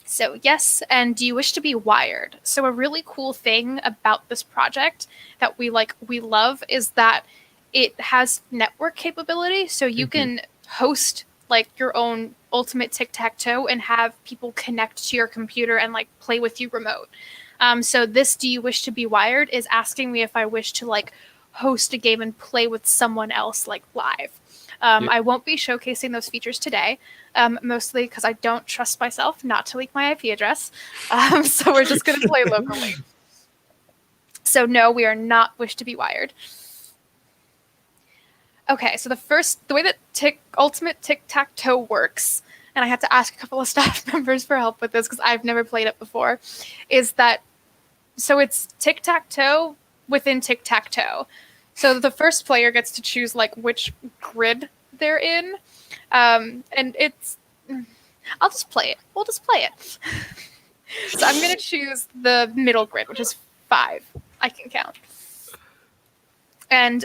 So yes, and do you wish to be wired? So a really cool thing about this project that we love is that it has network capability, so you can host like your own ultimate tic-tac-toe and have people connect to your computer and like play with you remote. So this do you wish to be wired is asking me if I wish to like host a game and play with someone else like live. I won't be showcasing those features today, mostly because I don't trust myself not to leak my IP address. So we're just going to play locally. So no, we are not wish to be wired. Okay, so the way that Ultimate Tic-Tac-Toe works, and I had to ask a couple of staff members for help with this because I've never played it before, is that, so it's tic-tac-toe within tic-tac-toe. So the first player gets to choose like which grid they're in, and it's, I'll just play it. We'll just play it. So I'm going to choose the middle grid, which is 5. I can count. And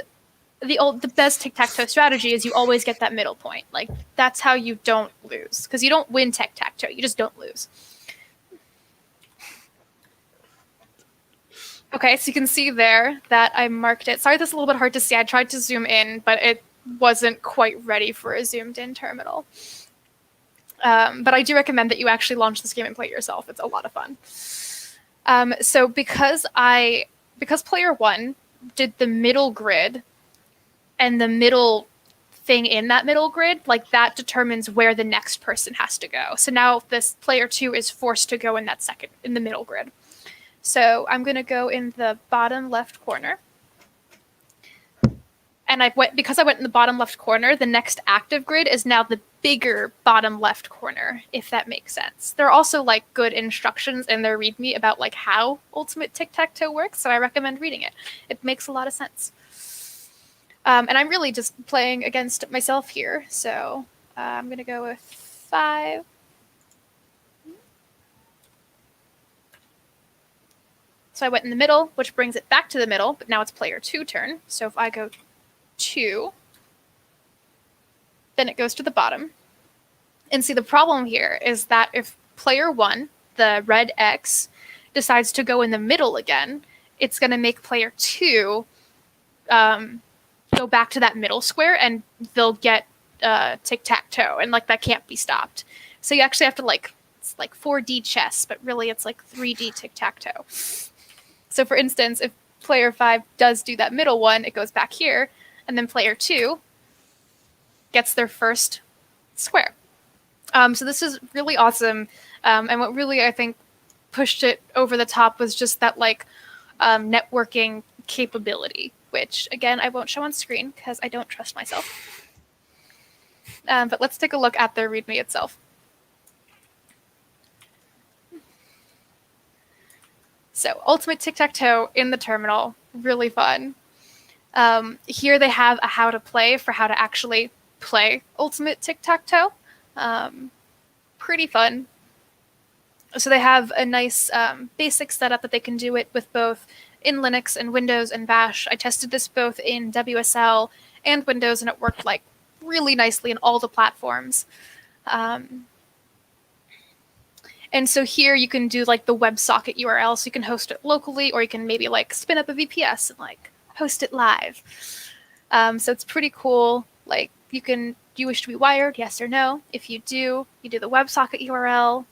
the best tic-tac-toe strategy is you always get that middle point. Like, that's how you don't lose. Because you don't win tic-tac-toe. You just don't lose. Okay, so you can see there that I marked it. Sorry, this is a little bit hard to see. I tried to zoom in, but it wasn't quite ready for a zoomed-in terminal. But I do recommend that you actually launch this game and play it yourself. It's a lot of fun. So because player 1 did the middle grid, and the middle thing in that middle grid, like that determines where the next person has to go. So now this player 2 is forced to go in the middle grid. So I'm going to go in the bottom left corner. And because I went in the bottom left corner, the next active grid is now the bigger bottom left corner, if that makes sense. There are also like good instructions in their README about like how Ultimate Tic-Tac-Toe works, so I recommend reading it. It makes a lot of sense. And I'm really just playing against myself here, so I'm going to go with 5. So I went in the middle, which brings it back to the middle, but now it's player 2 turn. So if I go 2, then it goes to the bottom. And see, the problem here is that if player 1, the red X, decides to go in the middle again, it's going to make player 2 go back to that middle square, and they'll get tic-tac-toe, and like that can't be stopped. So you actually have to it's like 4D chess, but really it's like 3D tic-tac-toe. So for instance, if player 5 does do that middle one, it goes back here, and then player 2 gets their first square. So this is really awesome, and what really I think pushed it over the top was just that networking capability, which again I won't show on screen because I don't trust myself. But let's take a look at their README itself. So Ultimate Tic-Tac-Toe in the terminal, really fun. Here they have a how to play for how to actually play Ultimate Tic-Tac-Toe. Pretty fun. So they have a nice basic setup that they can do it with both in Linux and Windows and Bash. I tested this both in WSL and Windows, and it worked like really nicely in all the platforms. And so here you can do like the WebSocket URL, so you can host it locally, or you can maybe like spin up a VPS and like host it live. So it's pretty cool. Like do you wish to be wired? Yes or no. If you do the WebSocket URL.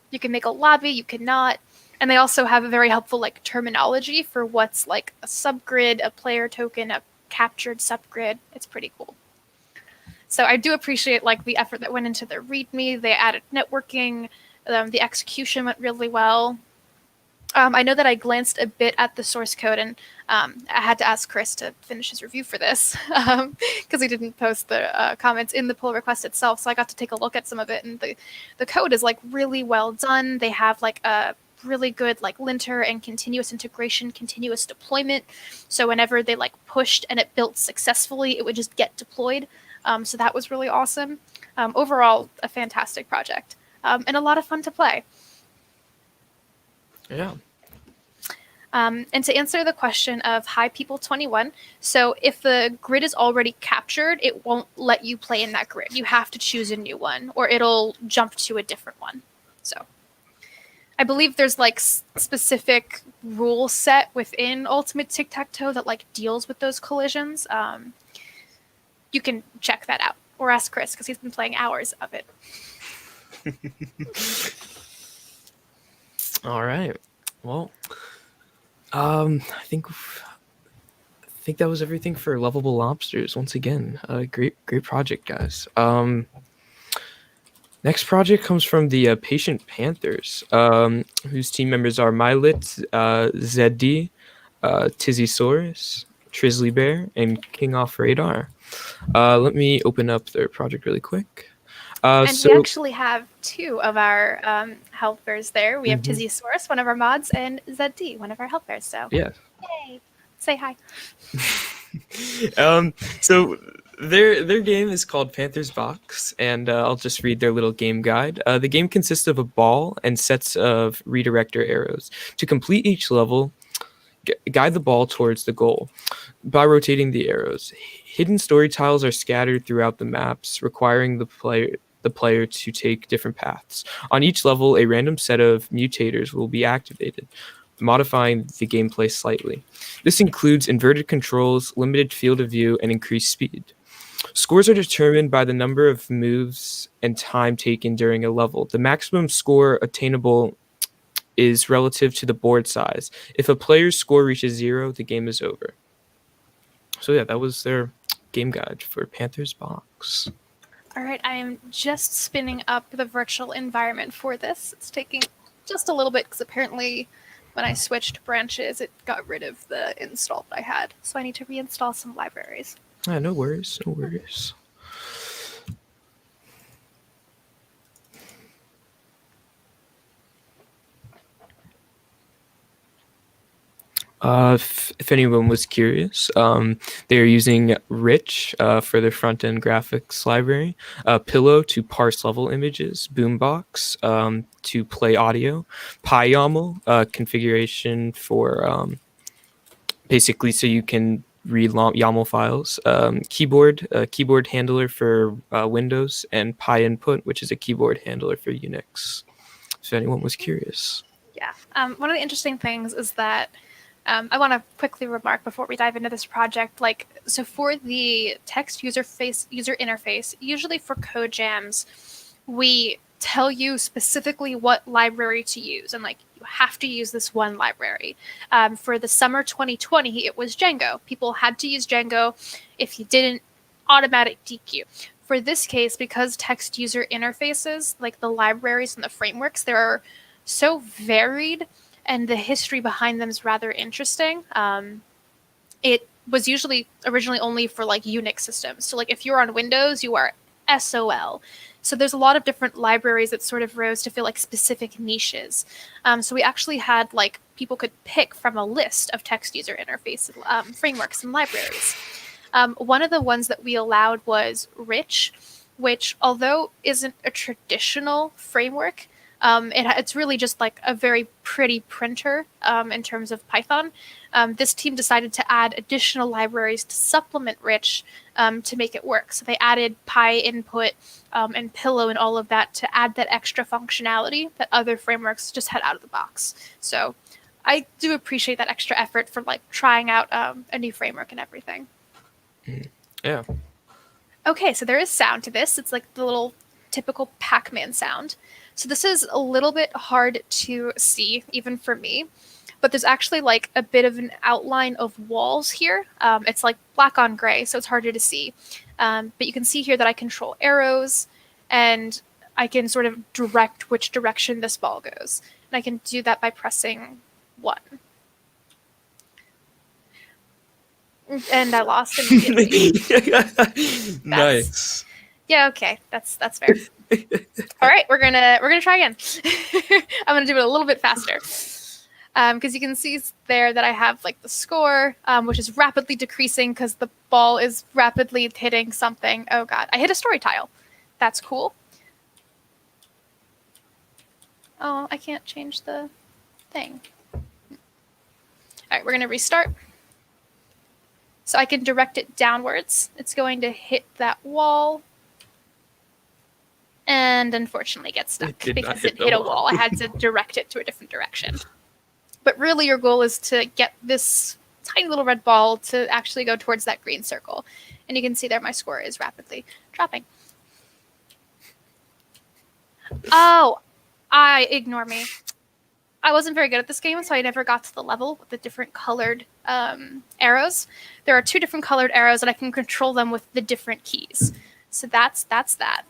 You can make a lobby, you cannot. And they also have a very helpful like terminology for what's like a subgrid, a player token, a captured subgrid. It's pretty cool. So I do appreciate like the effort that went into their README. They added networking. The execution went really well. I know that I glanced a bit at the source code, and I had to ask Chris to finish his review for this because he didn't post the comments in the pull request itself. So I got to take a look at some of it, and the code is like really well done. They have like a really good like linter and continuous integration, continuous deployment. So whenever they like pushed and it built successfully, it would just get deployed. So that was really awesome. Overall, a fantastic project and a lot of fun to play. Yeah. And to answer the question of Hi People 21, so if the grid is already captured, it won't let you play in that grid. You have to choose a new one, or it'll jump to a different one. So I believe there's like specific rule set within Ultimate Tic-Tac-Toe that like deals with those collisions. You can check that out, or ask Chris because he's been playing hours of it. All right. Well, I think that was everything for Lovable Lobsters. Once again, great project, guys. Next project comes from the Patient Panthers, whose team members are Mylit, ZD, Tizzysaurus, Trisley Bear, and King Off Radar. Let me open up their project really quick. And we actually have 2 of our helpers there. We have Tizzysaurus, one of our mods, and ZD, one of our helpers. So yeah. Yay! Say hi. So their game is called Panthers Box, and I'll just read their little game guide. The game consists of a ball and sets of redirector arrows. To complete each level, guide the ball towards the goal by rotating the arrows. Hidden story tiles are scattered throughout the maps, requiring the player to take different paths. On each level, a random set of mutators will be activated, modifying the gameplay slightly. This includes inverted controls, limited field of view, and increased speed. Scores are determined by the number of moves and time taken during a level. The maximum score attainable is relative to the board size. If a player's score reaches 0, the game is over. So yeah, that was their game guide for Panthers Box. All right, I am just spinning up the virtual environment for this. It's taking just a little bit because apparently when I switched branches, it got rid of the install that I had. So I need to reinstall some libraries. No worries, no worries. If anyone was curious, they're using Rich for their front-end graphics library, Pillow to parse level images, Boombox to play audio, PyYAML configuration for basically so you can read YAML files, keyboard handler for Windows, and PyInput, which is a keyboard handler for Unix. If anyone was curious. Yeah. One of the interesting things is that I want to quickly remark before we dive into this project, so for the text user interface, usually for code jams, we tell you specifically what library to use, and you have to use this one library. For the summer 2020, it was Django. People had to use Django. If you didn't, automatic DQ. For this case, because text user interfaces, like the libraries and the frameworks, there are so varied, and the history behind them is rather interesting. It was usually originally only for Unix systems. So if you're on Windows, you are SOL. So there's a lot of different libraries that sort of rose to fill specific niches. So we actually had people could pick from a list of text user interface frameworks and libraries. One of the ones that we allowed was Rich, which although isn't a traditional framework, it's really just a very pretty printer in terms of Python. This team decided to add additional libraries to supplement Rich to make it work. So they added PyInput and Pillow and all of that to add that extra functionality that other frameworks just had out of the box. So I do appreciate that extra effort for trying out a new framework and everything. Yeah. Okay, so there is sound to this. It's the little typical Pac-Man sound. So this is a little bit hard to see, even for me, but there's actually a bit of an outline of walls here. It's black on gray, so it's harder to see. But you can see here that I control arrows, and I can sort of direct which direction this ball goes. And I can do that by pressing 1. And I lost immediately. Nice. Yeah, okay, that's fair. All right, we're gonna try again. I'm gonna do it a little bit faster, because you can see there that I have the score, which is rapidly decreasing because the ball is rapidly hitting something. Oh god, I hit a story tile. That's cool. Oh, I can't change the thing. All right, we're gonna restart. So I can direct it downwards. It's going to hit that wall. And unfortunately get stuck because it hit a wall. I had to direct it to a different direction. But really your goal is to get this tiny little red ball to actually go towards that green circle. And you can see there my score is rapidly dropping. Oh, ignore me. I wasn't very good at this game, so I never got to the level with the different colored arrows. There are 2 different colored arrows, and I can control them with the different keys. So that's that.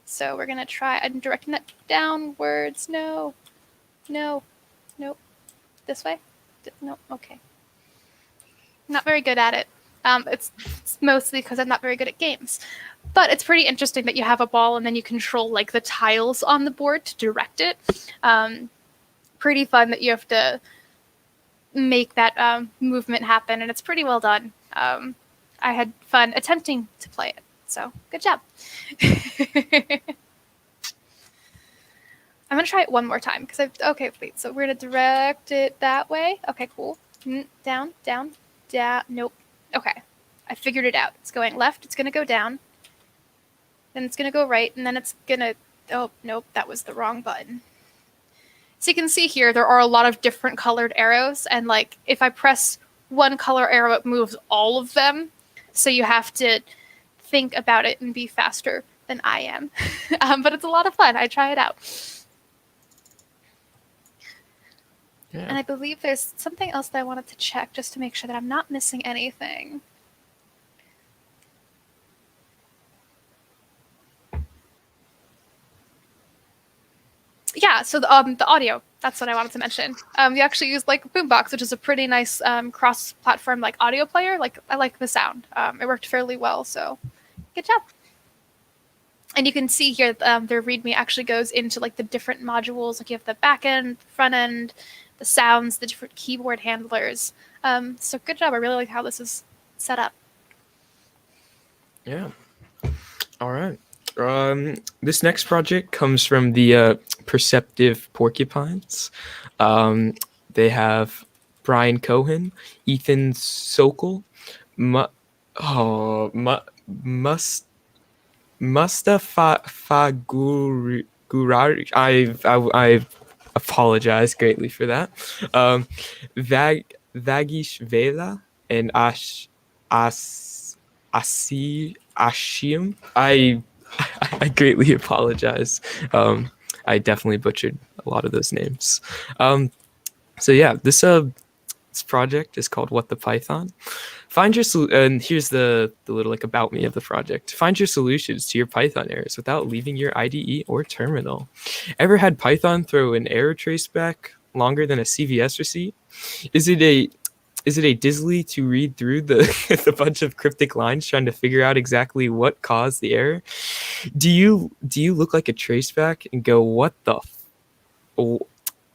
So we're going to try, I'm directing that downwards. No. Nope. This way? No, okay. Not very good at it. It's mostly because I'm not very good at games. But it's pretty interesting that you have a ball and then you control the tiles on the board to direct it. Pretty fun that you have to make that movement happen, and it's pretty well done. I had fun attempting to play it. So good job. I'm gonna try it one more time because okay, wait. So we're gonna direct it that way. Okay, cool. Down, down, down. Nope. Okay, I figured it out. It's going left. It's gonna go down. Then it's gonna go right, and then it's gonna. Oh nope, that was the wrong button. So you can see here there are a lot of different colored arrows, and like if I press one color arrow, it moves all of them. So you have to think about it and be faster than I am. But it's a lot of fun. I try it out. Yeah. And I believe there's something else that I wanted to check just to make sure that I'm not missing anything. Yeah, so the audio, that's what I wanted to mention. We actually use like Boombox, which is a pretty nice cross-platform like audio player. Like I like the sound. It worked fairly well, so good job. And you can see here their README actually goes into like the different modules. Like you have the back end, front end, the sounds, the different keyboard handlers. So good job. I really like how this is set up. Yeah. All right. This next project comes from the Perceptive Porcupines. They have Brian Cohen, Ethan Sokol, Mustafa Gurari. I apologize greatly for that. Vagish Vela and Ashim. I greatly apologize. I definitely butchered a lot of those names. So yeah, this project is called What the Python. Find your and here's the little like about me of the project. Find your solutions to your Python errors without leaving your IDE or terminal. Ever had Python throw an error trace back longer than a CVS receipt? Is it a dizzily to read through the bunch of cryptic lines trying to figure out exactly what caused the error? Do you look like a traceback and go,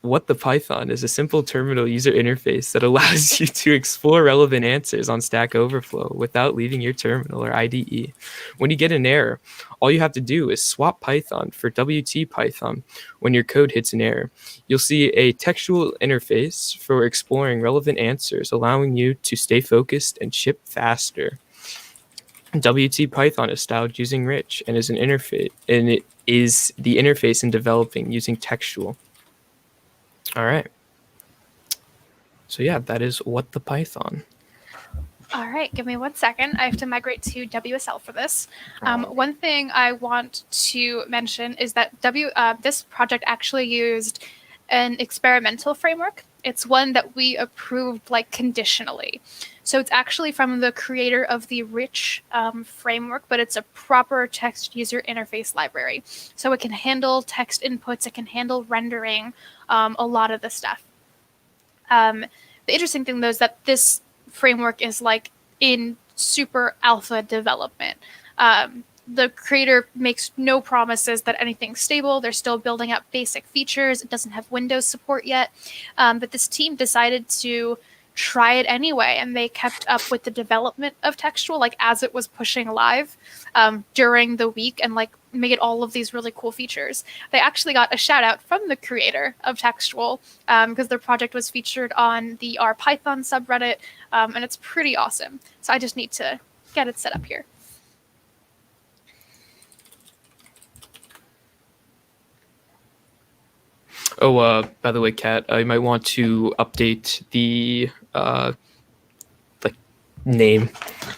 what the Python is a simple terminal user interface that allows you to explore relevant answers on Stack Overflow without leaving your terminal or IDE. When you get an error, all you have to do is swap Python for WT Python when your code hits an error. You'll see a textual interface for exploring relevant answers, allowing you to stay focused and ship faster. WT Python is styled using rich and is an interface, and it is the interface in developing using textual. All right. So yeah, that is What the Python. All right, give me 1 second. I have to migrate to WSL for this. One thing I want to mention is that this project actually used an experimental framework. It's one that we approved like conditionally. So it's actually from the creator of the Rich framework, but it's a proper text user interface library. So it can handle text inputs, it can handle rendering, a lot of the stuff. The interesting thing, though, is that this framework is like in super alpha development. The creator makes no promises that anything's stable. They're still building out basic features. It doesn't have Windows support yet. But this team decided to try it anyway, and they kept up with the development of Textual, like as it was pushing live during the week, and like made all of these really cool features. They actually got a shout out from the creator of Textual because their project was featured on the R Python subreddit, and it's pretty awesome. So I just need to get it set up here. Oh, by the way, Kat, I might want to update the like name,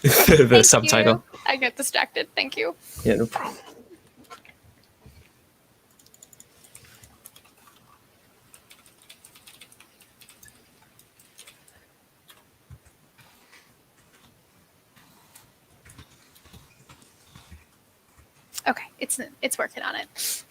the subtitle. You. I get distracted. Thank you. Yeah, no problem. Okay, it's working on it.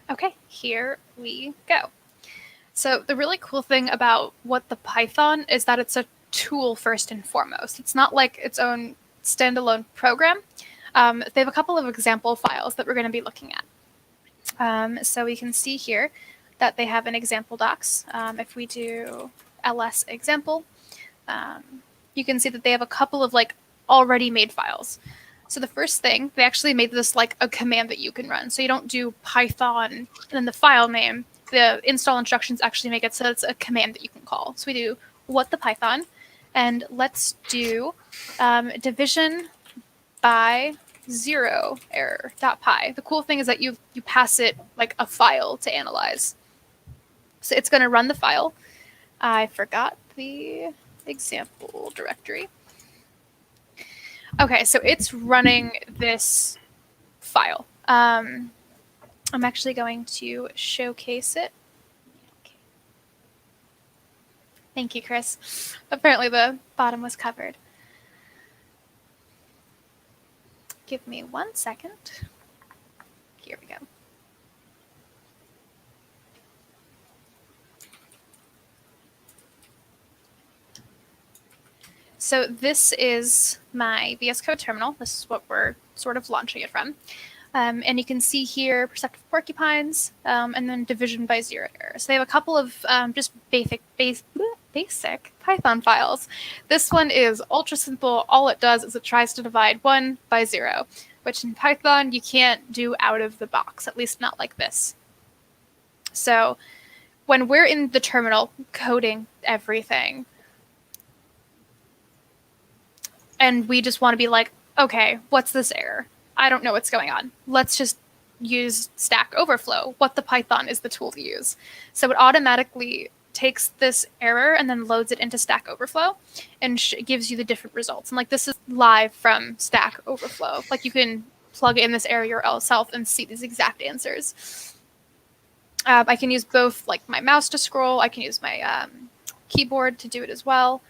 Okay, here we go. So the really cool thing about what the Python is that it's a tool first and foremost. It's not like its own standalone program. They have a couple of example files that we're going to be looking at. So we can see here that they have an example docs. If we do ls example, you can see that they have a couple of like already made files. So the first thing, they actually made this like a command that you can run. So you don't do Python and then the file name. The install instructions actually make it so it's a command that you can call. So we do what the Python, and let's do division by 0 error.py. The cool thing is that you pass it like a file to analyze. So it's going to run the file. I forgot the example directory. Okay, so it's running this file. I'm actually going to showcase it. Okay. Thank you, Chris. Apparently the bottom was covered. Give me 1 second. Here we go. So this is my VS Code terminal. This is what we're sort of launching it from. And you can see here perceptive porcupines, and then division by 0 error. So they have a couple of just basic Python files. This one is ultra simple. All it does is it tries to divide 1 by 0, which in Python you can't do out of the box, at least not like this. So when we're in the terminal coding everything, and we just want to be like, okay, what's this error? I don't know what's going on. Let's just use Stack Overflow. What the Python is the tool to use. So it automatically takes this error and then loads it into Stack Overflow and gives you the different results. And like this is live from Stack Overflow. Like you can plug in this error yourself and see these exact answers. I can use both like my mouse to scroll. I can use my keyboard to do it as well.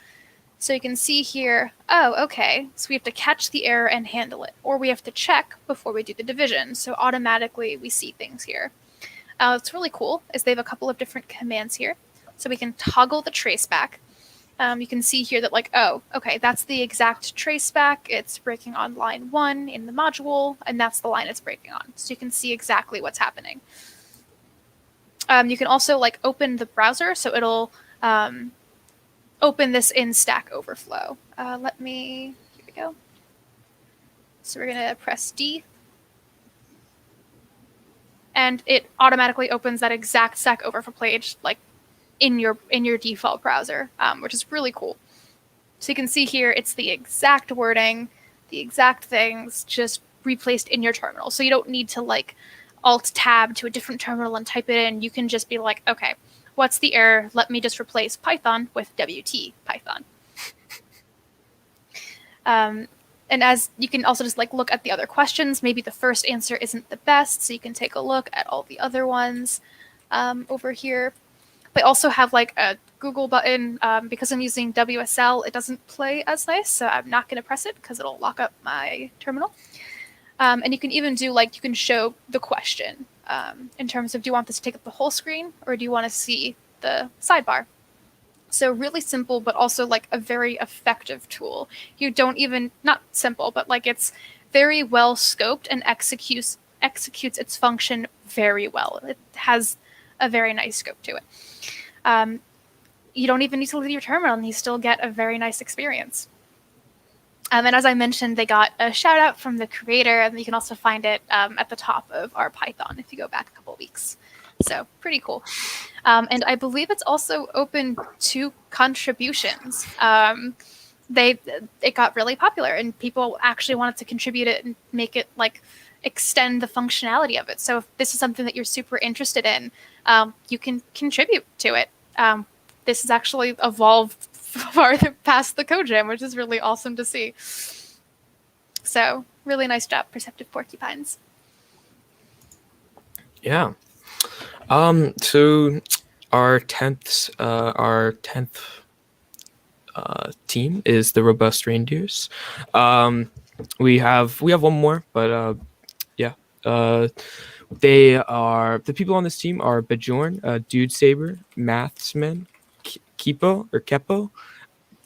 So you can see here, oh, okay, so we have to catch the error and handle it, or we have to check before we do the division. So automatically we see things here. What's really cool is they have a couple of different commands here. So we can toggle the traceback. You can see here that like, oh, okay, that's the exact traceback. It's breaking on line 1 in the module, and that's the line it's breaking on. So you can see exactly what's happening. You can also like open the browser, so it'll open this in Stack Overflow. Here we go. So we're going to press D. And it automatically opens that exact Stack Overflow page like in your default browser, which is really cool. So you can see here, it's the exact wording, the exact things just replaced in your terminal. So you don't need to like Alt-Tab to a different terminal and type it in. You can just be like, okay, what's the error? Let me just replace Python with WT Python. And as you can also just like look at the other questions, maybe the first answer isn't the best, so you can take a look at all the other ones over here. They also have like a Google button. Because I'm using WSL, it doesn't play as nice, so I'm not going to press it because it'll lock up my terminal. And you can even do like, you can show the question in terms of, do you want this to take up the whole screen or do you want to see the sidebar? So really simple, but also like a very effective tool. You don't even, not simple, but like it's very well scoped and executes its function very well. It has a very nice scope to it. You don't even need to leave your terminal and you still get a very nice experience. And as I mentioned, they got a shout out from the creator, and you can also find it at the top of our Python if you go back a couple of weeks. So pretty cool. And I believe it's also open to contributions. It got really popular and people actually wanted to contribute it and make it like extend the functionality of it. So if this is something that you're super interested in, you can contribute to it. This has actually evolved farther past the code jam, which is really awesome to see. So really nice job, Perceptive Porcupines. Yeah. So our 10th team is the Robust Reindeers. We have one more, but yeah. The people on this team are Bajorn, Dude Saber, Mathsman, Kipo or Kepo,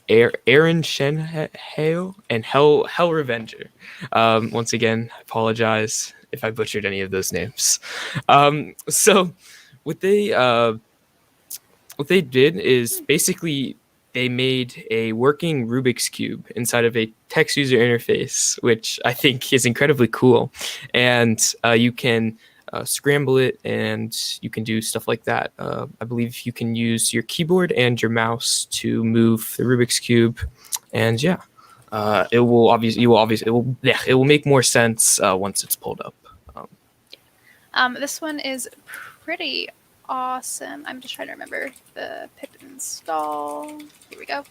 Aaron Shenheo, and Hell Revenger. Once again, I apologize if I butchered any of those names. So what they did is basically they made a working Rubik's Cube inside of a text user interface, which I think is incredibly cool. And you can scramble it and you can do stuff like that. I believe you can use your keyboard and your mouse to move the Rubik's Cube. And yeah, it will make more sense once it's pulled up. This one is pretty awesome. I'm just trying to remember the pip install. Here we go.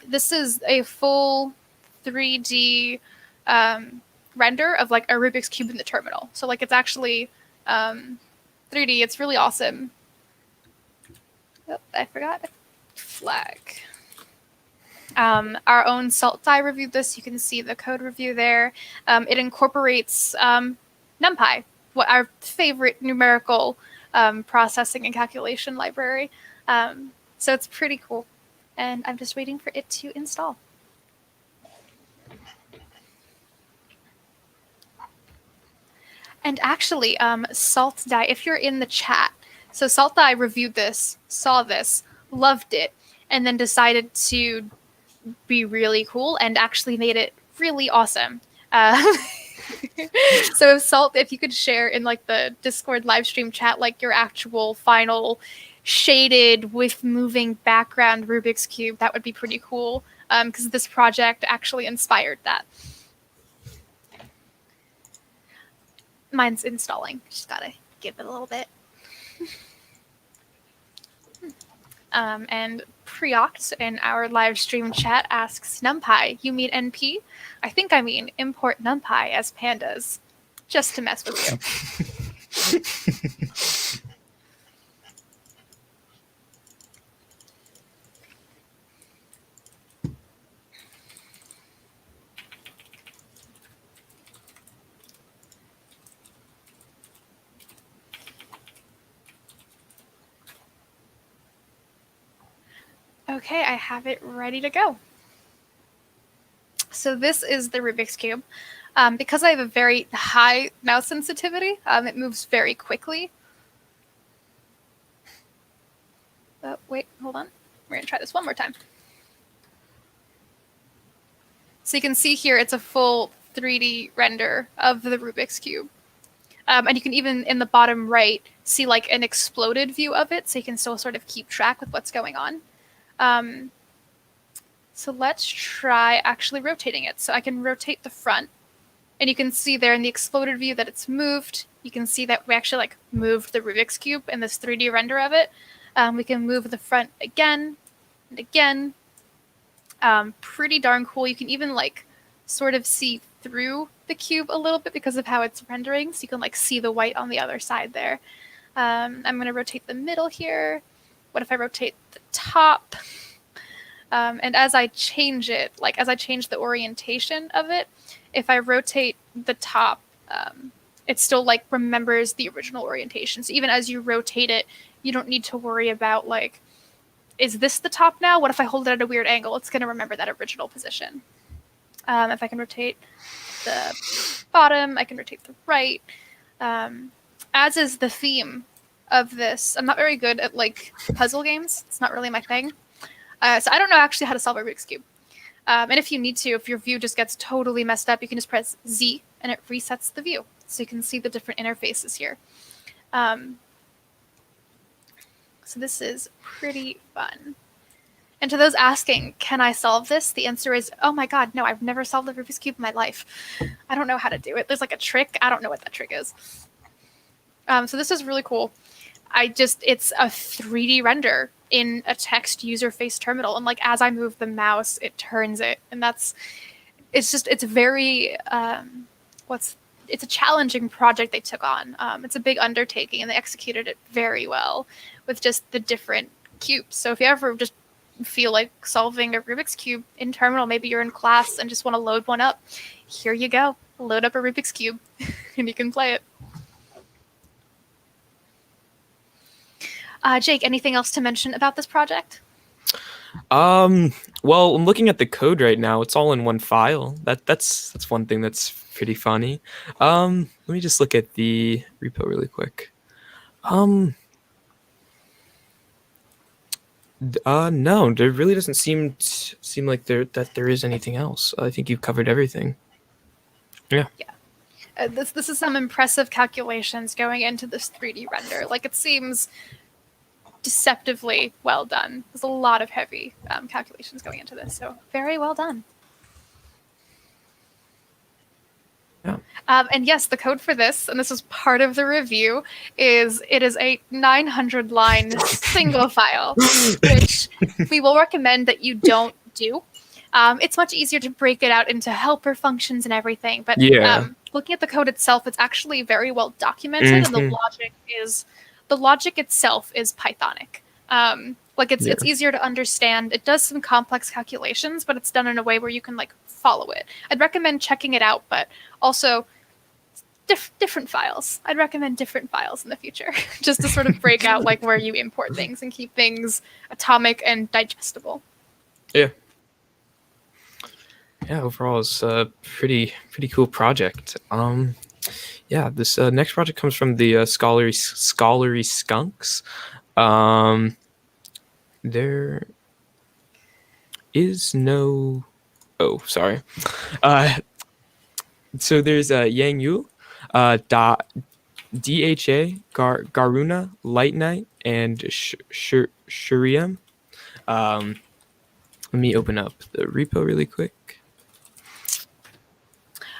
This is a full 3D render of like a Rubik's Cube in the terminal. So like it's actually 3D. It's really awesome. Oh, I forgot a flag. Our own SaltDie reviewed this. You can see the code review there. It incorporates NumPy, our favorite numerical processing and calculation library. So it's pretty cool. And I'm just waiting for it to install. And actually, SaltDie, if you're in the chat, so SaltDie reviewed this, saw this, loved it, and then decided to be really cool and actually made it really awesome. So if you could share in like the Discord live stream chat like your actual final shaded with moving background Rubik's Cube, that would be pretty cool, because this project actually inspired that. Mine's installing. Just gotta give it a little bit. And Preoct in our live stream chat asks, NumPy, you mean NP? I think I mean import NumPy as pandas, just to mess with you. Okay, I have it ready to go. So this is the Rubik's Cube. Because I have a very high mouse sensitivity, it moves very quickly. Oh, wait, hold on. We're going to try this one more time. So you can see here, it's a full 3D render of the Rubik's Cube. And you can even, in the bottom right, see like an exploded view of it, so you can still sort of keep track with what's going on. So let's try actually rotating it. So I can rotate the front, and you can see there in the exploded view that it's moved. You can see that we actually like moved the Rubik's Cube in this 3D render of it. We can move the front again and again. Pretty darn cool. You can even like sort of see through the cube a little bit because of how it's rendering. So you can like see the white on the other side there. I'm going to rotate the middle here. What if I rotate the top? And as I change it, like as I change the orientation of it, if I rotate the top, it still like remembers the original orientation. So even as you rotate it, you don't need to worry about like, is this the top now? What if I hold it at a weird angle? It's going to remember that original position. If I can rotate the bottom, I can rotate the right. As is the theme of this. I'm not very good at like puzzle games. It's not really my thing. So I don't know actually how to solve a Rubik's Cube. And if you need to, if your view just gets totally messed up, you can just press Z and it resets the view. So you can see the different interfaces here. So this is pretty fun. And to those asking, can I solve this? The answer is, oh my God, no, I've never solved a Rubik's Cube in my life. I don't know how to do it. There's like a trick. I don't know what that trick is. So this is really cool. It's a 3D render in a text user face terminal. And like, as I move the mouse, it turns it. And it's very, it's a challenging project they took on. It's a big undertaking and they executed it very well with just the different cubes. So if you ever just feel like solving a Rubik's Cube in terminal, maybe you're in class and just want to load one up, here you go. Load up a Rubik's Cube and you can play it. Jake, anything else to mention about this project? Well, I'm looking at the code right now. It's all in one file. That's one thing that's pretty funny. Let me just look at the repo really quick. No, there really doesn't seem like there is anything else. I think you've covered everything. Yeah. This is some impressive calculations going into this 3D render. Like, it seems deceptively well done. There's a lot of heavy calculations going into this, so very well done. Yeah. And yes, the code for this, and this is part of the review, is a 900-line single file, which we will recommend that you don't do. It's much easier to break it out into helper functions and everything, but Yeah. looking at the code itself, it's actually very well documented, and the logic itself is Pythonic. It's easier to understand. It does some complex calculations, but it's done in a way where you can like follow it. I'd recommend checking it out, but also different files. I'd recommend different files in the future, just to sort of break out like where you import things and keep things atomic and digestible. Yeah. Yeah, overall, it's a pretty cool project. Yeah, this next project comes from the scholarly skunks. There is no. Oh, sorry. So there's Yang Yu, DHA, Garuna, Light Knight, and Shuriam. Let me open up the repo really quick.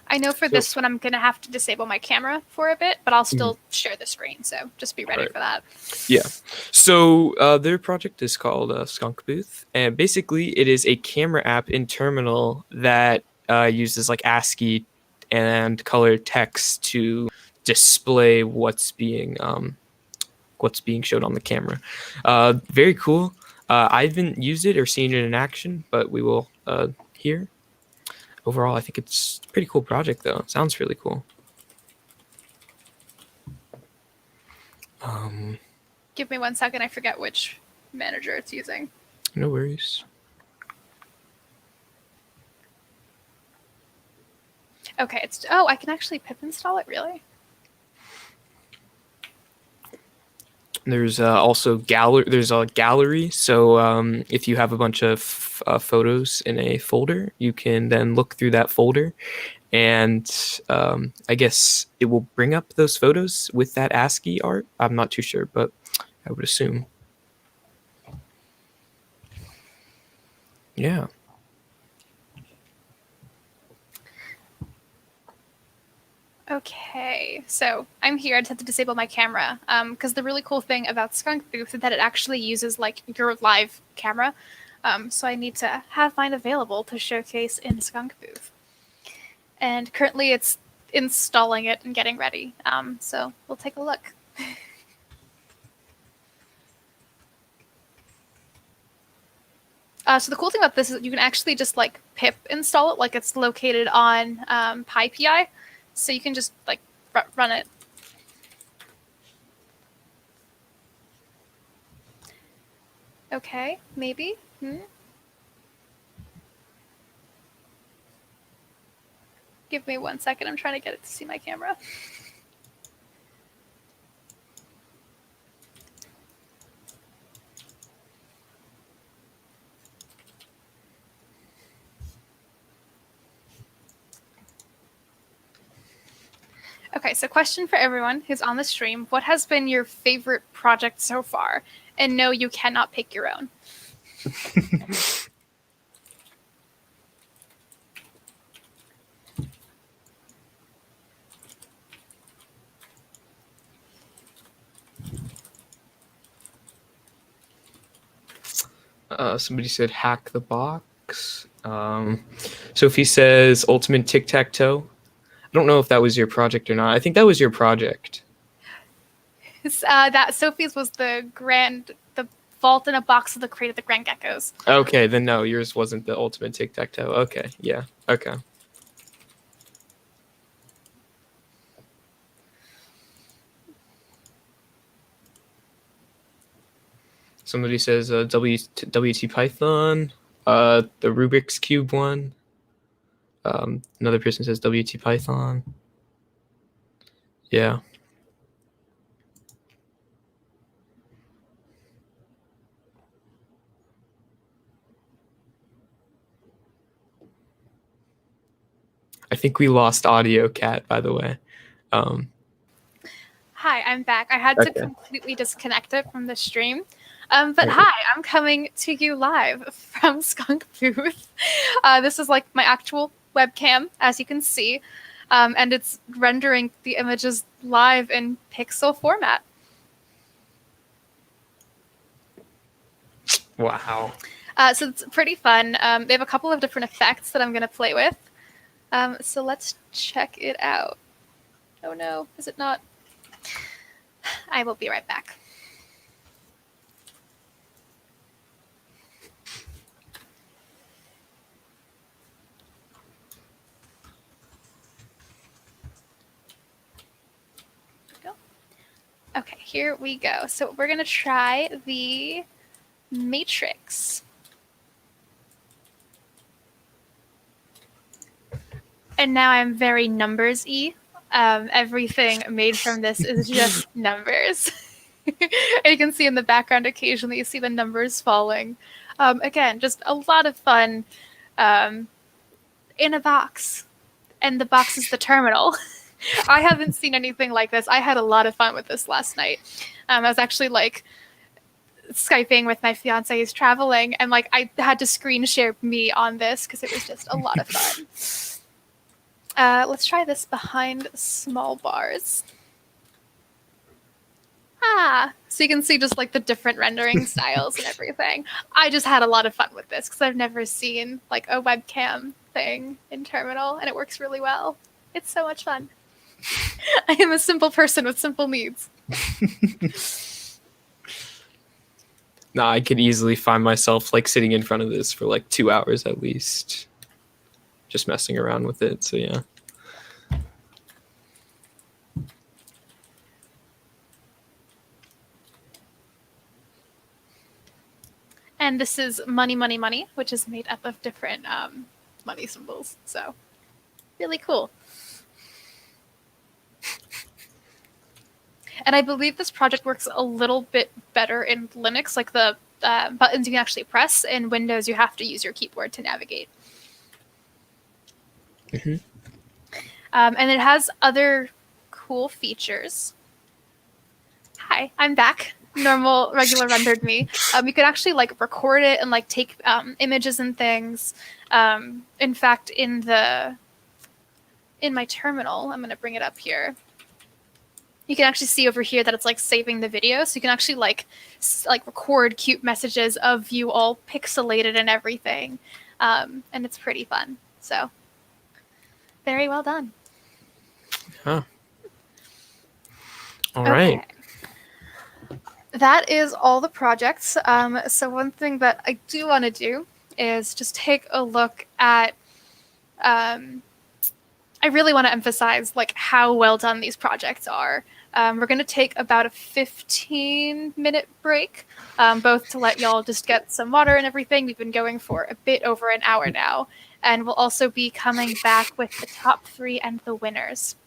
I know for this one I'm going to have to disable my camera for a bit, but I'll still share the screen, so just be ready for that. Yeah. So their project is called Skunk Booth, and basically it is a camera app in terminal that uses like ASCII and color text to display what's being shown on the camera. Very cool. I haven't used it or seen it in action, but we will here. Overall, I think it's a pretty cool project, though. It sounds really cool. Give me 1 second. I forget which manager it's using. No worries. Okay, I can actually pip install it, really? There's also gallery. There's a gallery. So if you have a bunch of photos in a folder, you can then look through that folder, and I guess it will bring up those photos with that ASCII art. I'm not too sure, but I would assume. Yeah. Okay, so I'm here. I just have to disable my camera because the really cool thing about Skunk Booth is that it actually uses like your live camera. So I need to have mine available to showcase in Skunk Booth. And currently it's installing it and getting ready. So we'll take a look. So the cool thing about this is you can actually just like pip install it, like it's located on PyPI. So you can just like run it. Okay, maybe. Give me 1 second. I'm trying to get it to see my camera. Okay, so question for everyone who's on the stream. What has been your favorite project so far? And no, you cannot pick your own. Somebody said hack the box. Sophie says ultimate tic-tac-toe. I don't know if that was your project or not. I think that was your project. That Sophie's was the vault in a box of the crate of the grand geckos. Okay, then no, yours wasn't the ultimate tic-tac-toe. Okay, yeah, okay. Somebody says WT Python. The Rubik's Cube one. Another person says WT Python. Yeah. I think we lost audio, Kat, by the way. Hi, I'm back. I had to Okay. completely disconnect it from the stream. But hi, I'm coming to you live from Skunk Booth. This is like my actual webcam, as you can see, and it's rendering the images live in pixel format. Wow. So it's pretty fun. They have a couple of different effects that I'm going to play with. So let's check it out. Oh no, is it not? I will be right back. Okay, here we go. So we're going to try the Matrix. And now I'm very numbers-y. Everything made from this is just numbers. And you can see in the background occasionally you see the numbers falling. Again, just a lot of fun in a box. And the box is the terminal. I haven't seen anything like this. I had a lot of fun with this last night. I was actually like Skyping with my fiance who's traveling, and like I had to screen share me on this because it was just a lot of fun. Let's try this behind small bars. So you can see just like the different rendering styles and everything. I just had a lot of fun with this because I've never seen like a webcam thing in Terminal, and it works really well. It's so much fun. I am a simple person with simple needs. Nah, I could easily find myself like sitting in front of this for like 2 hours at least, just messing around with it. So yeah. And this is Money, Money, Money, which is made up of different money symbols. So really cool. And I believe this project works a little bit better in Linux, like the buttons you can actually press. In Windows, you have to use your keyboard to navigate. Mm-hmm. And it has other cool features. Hi, I'm back. Normal, regular rendered me. You could actually like record it and like take images and things. In fact, in my terminal, I'm going to bring it up here. You can actually see over here that it's like saving the video, so you can actually like record cute messages of you all pixelated and everything, and it's pretty fun. So, very well done. Huh. All right. Okay. That is all the projects. So one thing that I do want to do is just take a look at. I really want to emphasize like how well done these projects are. We're going to take about a 15-minute break, both to let y'all just get some water and everything. We've been going for a bit over an hour now, and we'll also be coming back with the top 3 and the winners.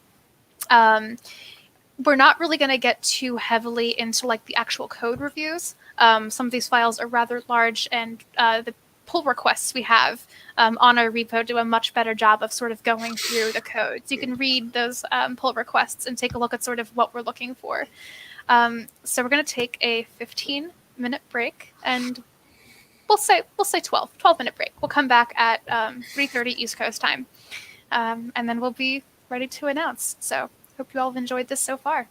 We're not really going to get too heavily into like the actual code reviews. Some of these files are rather large, and the pull requests we have on our repo do a much better job of sort of going through the code. So you can read those pull requests and take a look at sort of what we're looking for. So we're going to take a 15-minute break, and we'll say 12-minute break. We'll come back at 3:30 East Coast time, and then we'll be ready to announce. So hope you all have enjoyed this so far.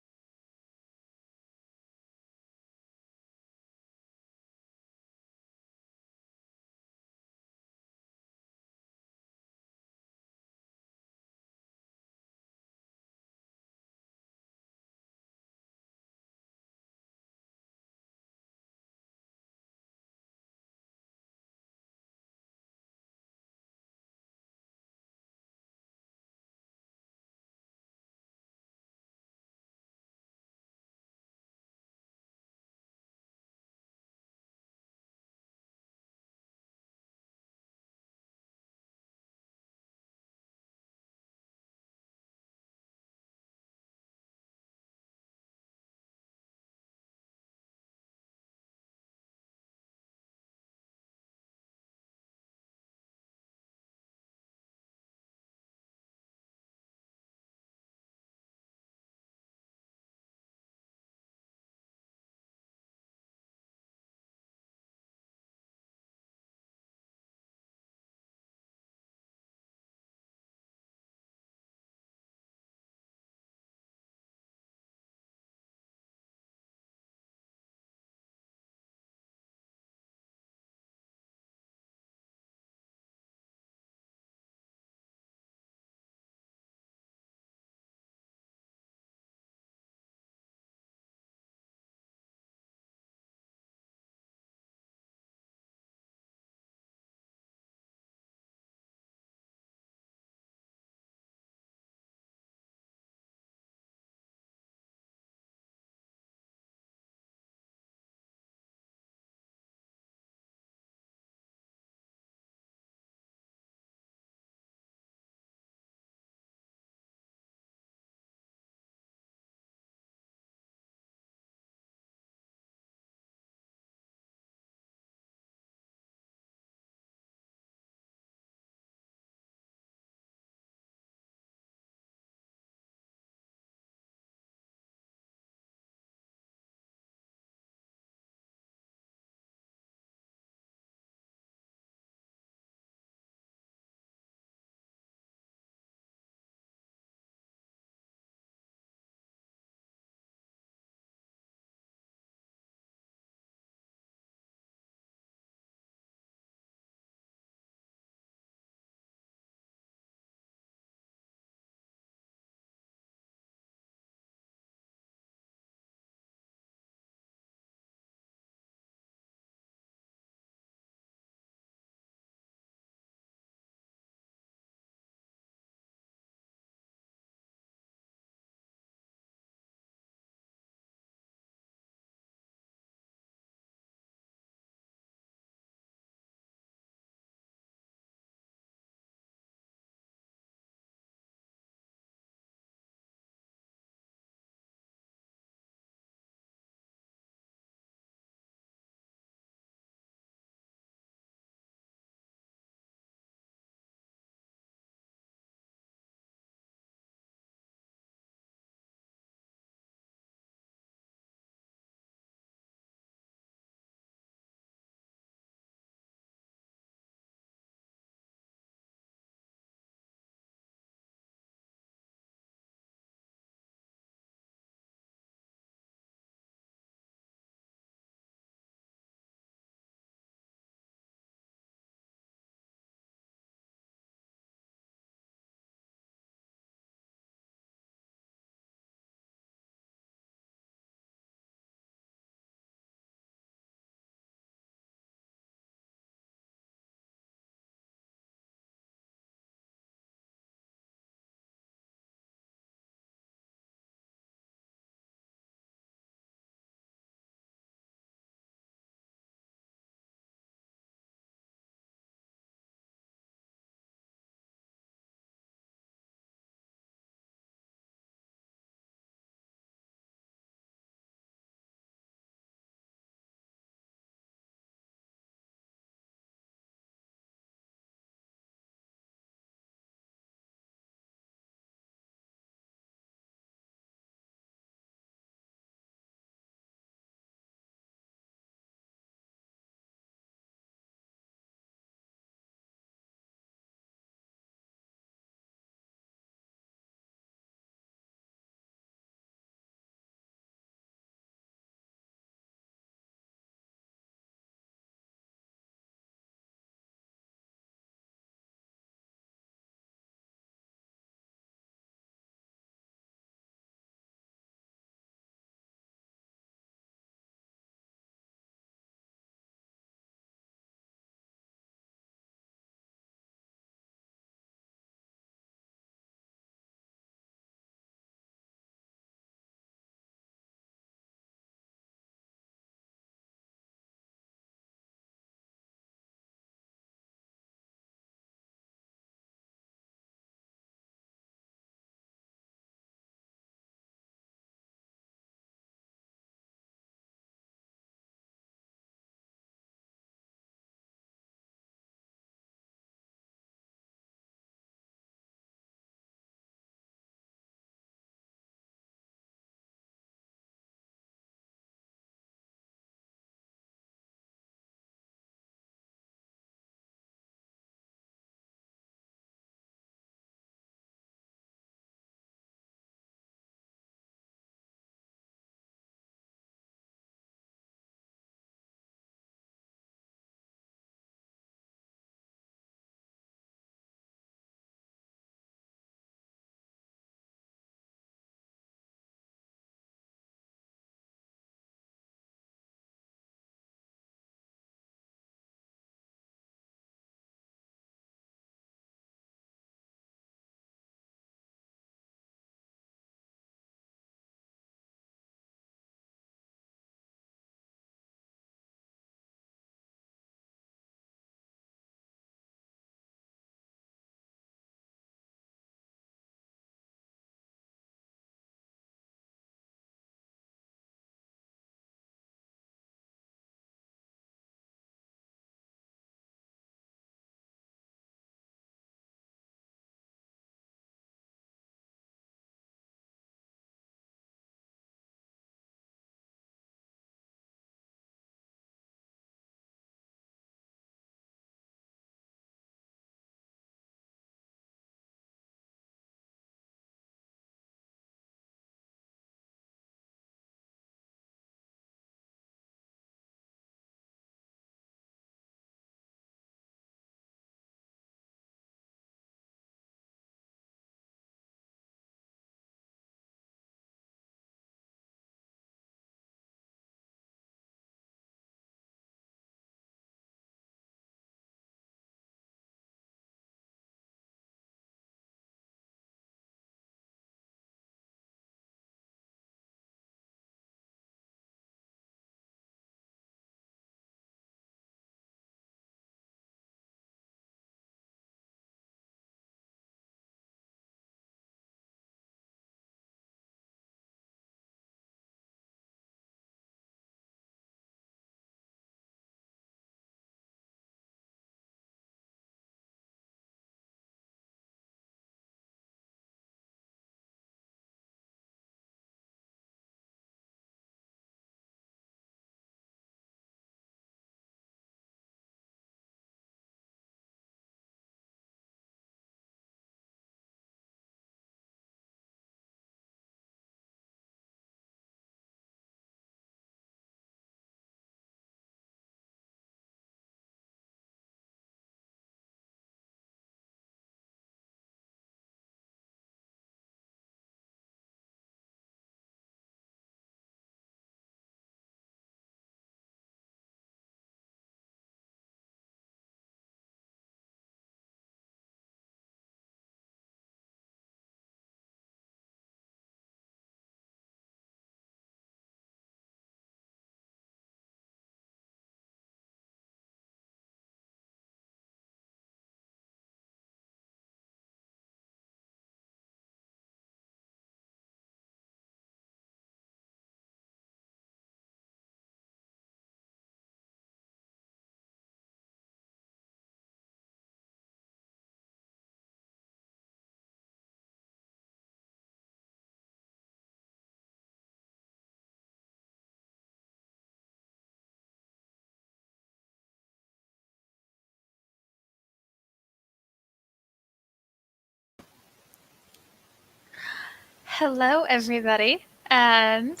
Hello, everybody, and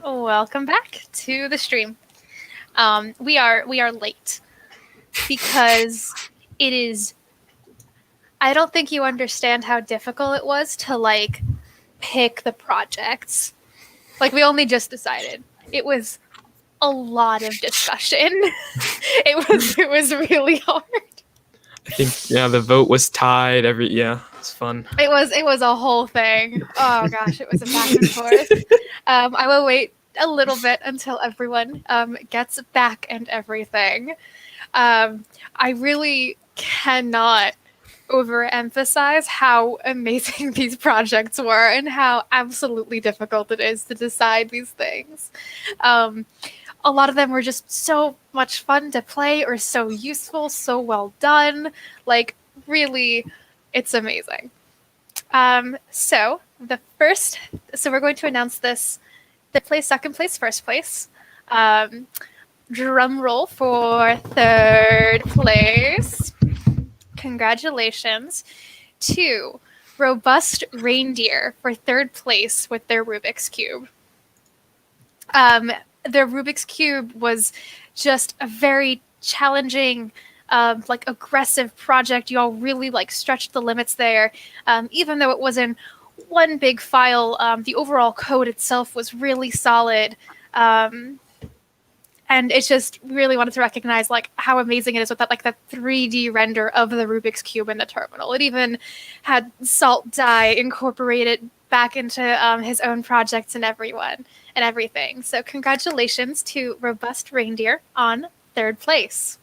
welcome back to the stream. We are late because it is. I don't think you understand how difficult it was to pick the projects. We only just decided. It was a lot of discussion. it was really hard. I think the vote was tied. It's fun. It was a whole thing. Oh gosh, it was a back and forth. I will wait a little bit until everyone gets back and everything. I really cannot overemphasize how amazing these projects were and how absolutely difficult it is to decide these things. A lot of them were just so much fun to play or so useful, so well done. Really, it's amazing. So we're going to announce this: fifth place, second place, first place. Drum roll for third place. Congratulations to Robust Reindeer for third place with their Rubik's Cube. Their Rubik's Cube was just a very challenging, aggressive project. You all really stretched the limits there. Even though it was in one big file, the overall code itself was really solid. And it's just really wanted to recognize how amazing it is with that that 3D render of the Rubik's Cube in the terminal. It even had Salt Dye incorporated back into his own projects and everything. So congratulations to Robust Reindeer on third place.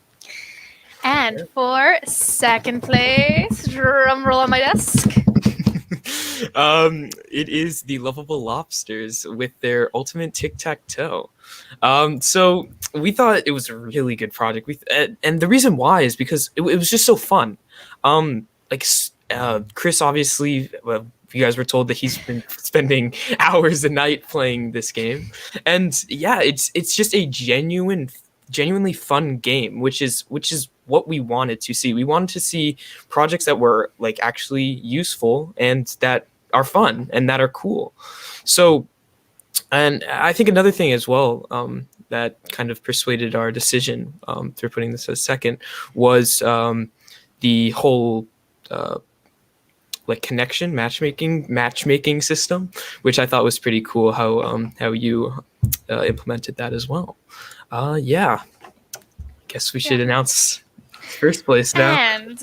And for second place, drum roll on my desk. It is the Lovable Lobsters with their ultimate tic-tac-toe. So we thought it was a really good project. And the reason why is because it was just so fun. Chris, obviously, you guys were told that he's been spending hours a night playing this game, and yeah, it's just a genuinely fun game, which is what we wanted to see. We wanted to see projects that were actually useful and that are fun and that are cool. So, and I think another thing as well that kind of persuaded our decision through putting this as second was the whole connection matchmaking system, which I thought was pretty cool how you implemented that as well. Yeah, guess we should announce first place now. And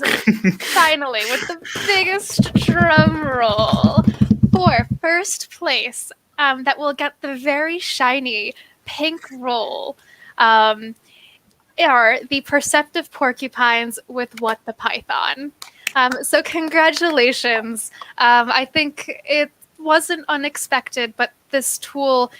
finally, with the biggest drum roll for first place, that will get the very shiny pink roll, are the Perceptive Porcupines with What the Python. So congratulations. I think it wasn't unexpected, but this tool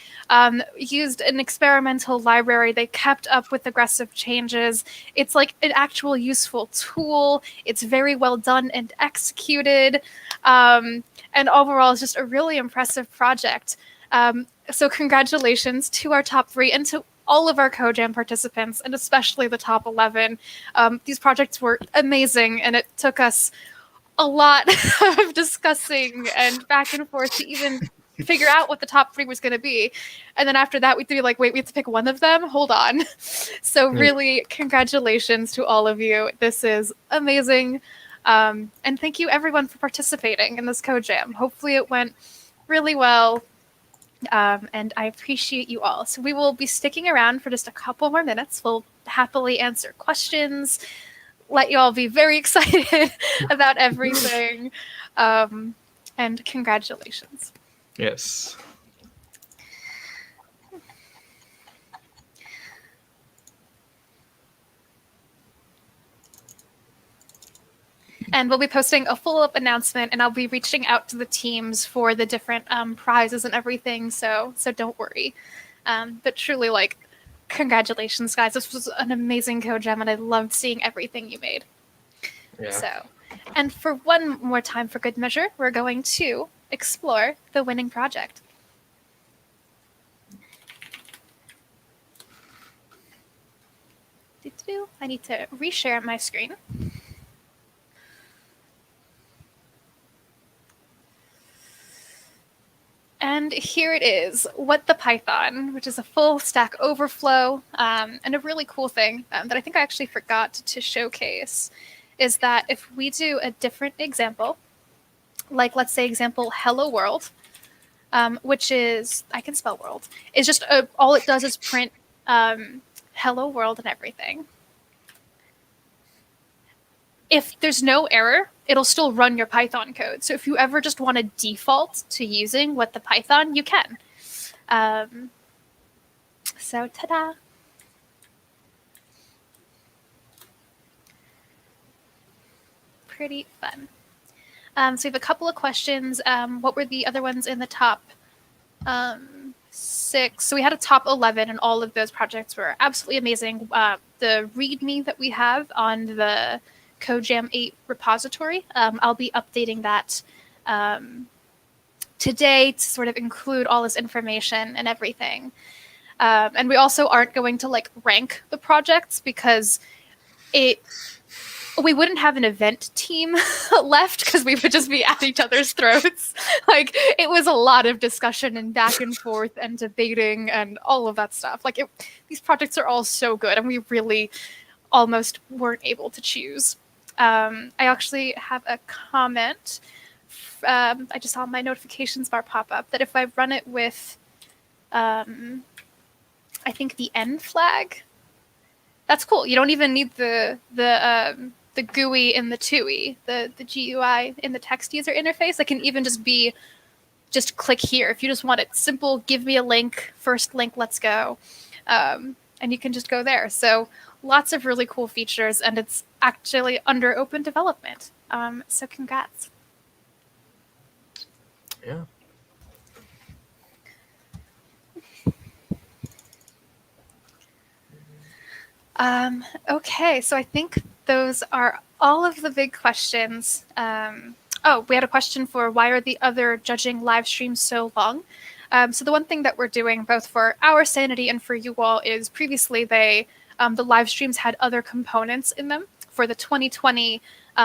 used an experimental library. They kept up with aggressive changes. It's an actual useful tool. It's very well done and executed. And overall, it's just a really impressive project. So congratulations to our top 3 and to all of our CoJam participants, and especially the top 11. These projects were amazing, and it took us a lot of discussing and back and forth to even figure out what the top 3 was going to be. And then after that, we'd be wait, we have to pick one of them? Hold on. So really, congratulations to all of you. This is amazing. And thank you, everyone, for participating in this CoJam. Hopefully it went really well. And I appreciate you all. So we will be sticking around for just a couple more minutes. We'll happily answer questions, let you all be very excited about everything. And congratulations. Yes. And we'll be posting a follow-up announcement, and I'll be reaching out to the teams for the different prizes and everything, so don't worry. But truly, congratulations, guys. This was an amazing CoJam, and I loved seeing everything you made. Yeah. So, and for one more time for good measure, we're going to explore the winning project. I need to reshare my screen. And here it is, What the Python, which is a full Stack Overflow. And a really cool thing that I think I actually forgot to showcase is that if we do a different example, like let's say example hello world, which is, I can spell world, is just all it does is print hello world and everything. If there's no error, it'll still run your Python code. So if you ever just want to default to using What the Python, you can. So ta-da. Pretty fun. So we have a couple of questions. What were the other ones in the top 6? So we had a top 11, and all of those projects were absolutely amazing. The README that we have on the CodeJam 8 repository, I'll be updating that today to sort of include all this information and everything. And we also aren't going to like rank the projects because we wouldn't have an event team left because we would just be at each other's throats. Like, it was a lot of discussion and back and forth and debating and all of that stuff. Like, these projects are all so good, and we really almost weren't able to choose. I actually have a comment. I just saw my notifications bar pop up that if I run it with, I think the N flag, that's cool. You don't even need the GUI in the TUI, the GUI in the text user interface. It can even just click here. If you just want it simple, give me a link, first link, let's go. And you can just go there. So lots of really cool features, and it's actually under open development. So congrats. Yeah. Okay, so I think those are all of the big questions. Oh, we had a question for why are the other judging live streams so long? So the one thing that we're doing both for our sanity and for you all is previously the live streams had other components in them. For the 2020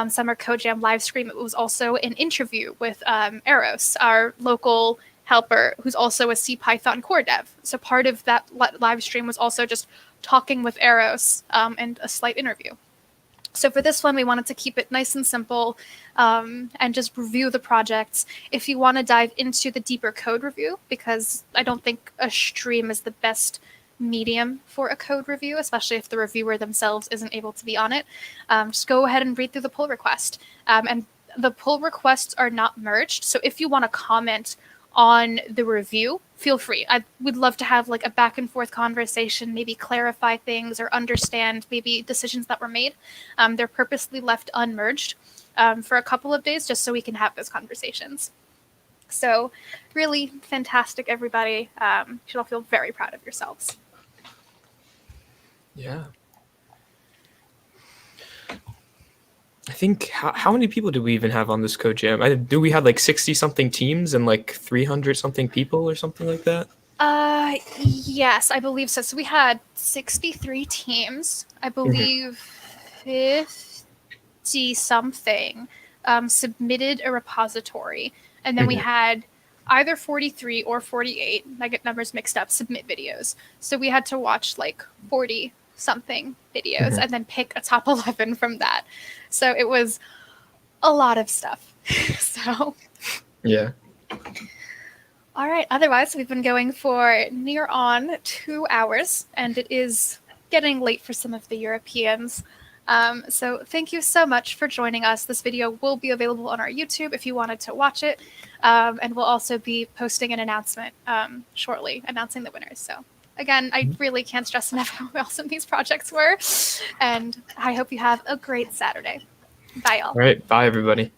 Summer CodeJam live stream, it was also an interview with Eros, our local helper, who's also a CPython core dev. So part of that live stream was also just talking with Eros and a slight interview. So for this one, we wanted to keep it nice and simple and just review the projects. If you want to dive into the deeper code review, because I don't think a stream is the best medium for a code review, especially if the reviewer themselves isn't able to be on it, just go ahead and read through the pull request. And the pull requests are not merged. So if you want to comment on the review, feel free. I would love to have like a back and forth conversation, maybe clarify things or understand maybe decisions that were made. They're purposely left unmerged for a couple of days just so we can have those conversations. So really fantastic, everybody. You should all feel very proud of yourselves. Yeah. I think how many people do we even have on this CodeJam? Do we have like 60-something teams and like 300-something people or something like that? Yes, I believe so. So we had 63 teams. I believe 50-something submitted a repository. And then we had either 43 or 48, I get numbers mixed up, submit videos. So we had to watch like 40-something videos and then pick a top 11 from that. So it was a lot of stuff. So yeah. All right. Otherwise, we've been going for near on 2 hours, and it is getting late for some of the Europeans. So thank you so much for joining us. This video will be available on our YouTube if you wanted to watch it. And we'll also be posting an announcement shortly announcing the winners. So again, I really can't stress enough how awesome these projects were. And I hope you have a great Saturday. Bye, all. All right. Bye, everybody.